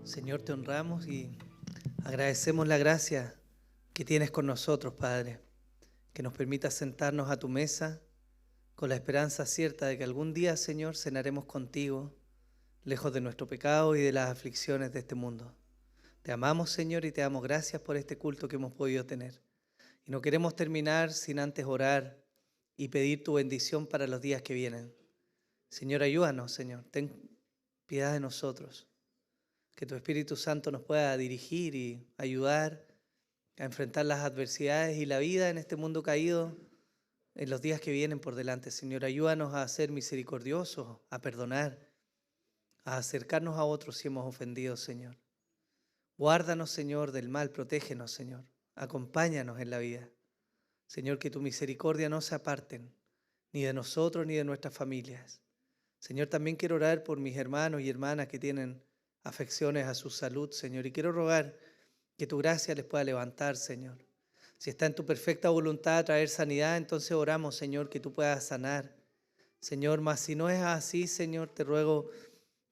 Señor, te honramos y agradecemos la gracia que tienes con nosotros, Padre, que nos permita sentarnos a tu mesa con la esperanza cierta de que algún día, Señor, cenaremos contigo, lejos de nuestro pecado y de las aflicciones de este mundo. Te amamos, Señor, y te damos gracias por este culto que hemos podido tener. Y no queremos terminar sin antes orar y pedir tu bendición para los días que vienen. Señor, ayúdanos, Señor, ten piedad de nosotros. Que tu Espíritu Santo nos pueda dirigir y ayudar a enfrentar las adversidades y la vida en este mundo caído en los días que vienen por delante. Señor, ayúdanos a ser misericordiosos, a perdonar, a acercarnos a otros si hemos ofendido, Señor. Guárdanos, Señor, del mal, protégenos, Señor. Acompáñanos en la vida. Señor, que tu misericordia no se aparten, ni de nosotros ni de nuestras familias. Señor, también quiero orar por mis hermanos y hermanas que tienen afecciones a su salud, Señor, y quiero rogar que tu gracia les pueda levantar, Señor. Si está en tu perfecta voluntad traer sanidad, entonces oramos, Señor, que tú puedas sanar. Señor, mas si no es así, Señor, te ruego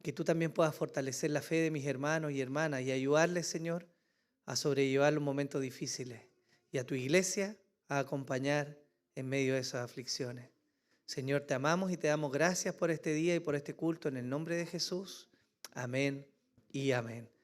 que tú también puedas fortalecer la fe de mis hermanos y hermanas y ayudarles, Señor, a sobrellevar los momentos difíciles y a tu iglesia a acompañar en medio de esas aflicciones. Señor, te amamos y te damos gracias por este día y por este culto en el nombre de Jesús. Amén y amén.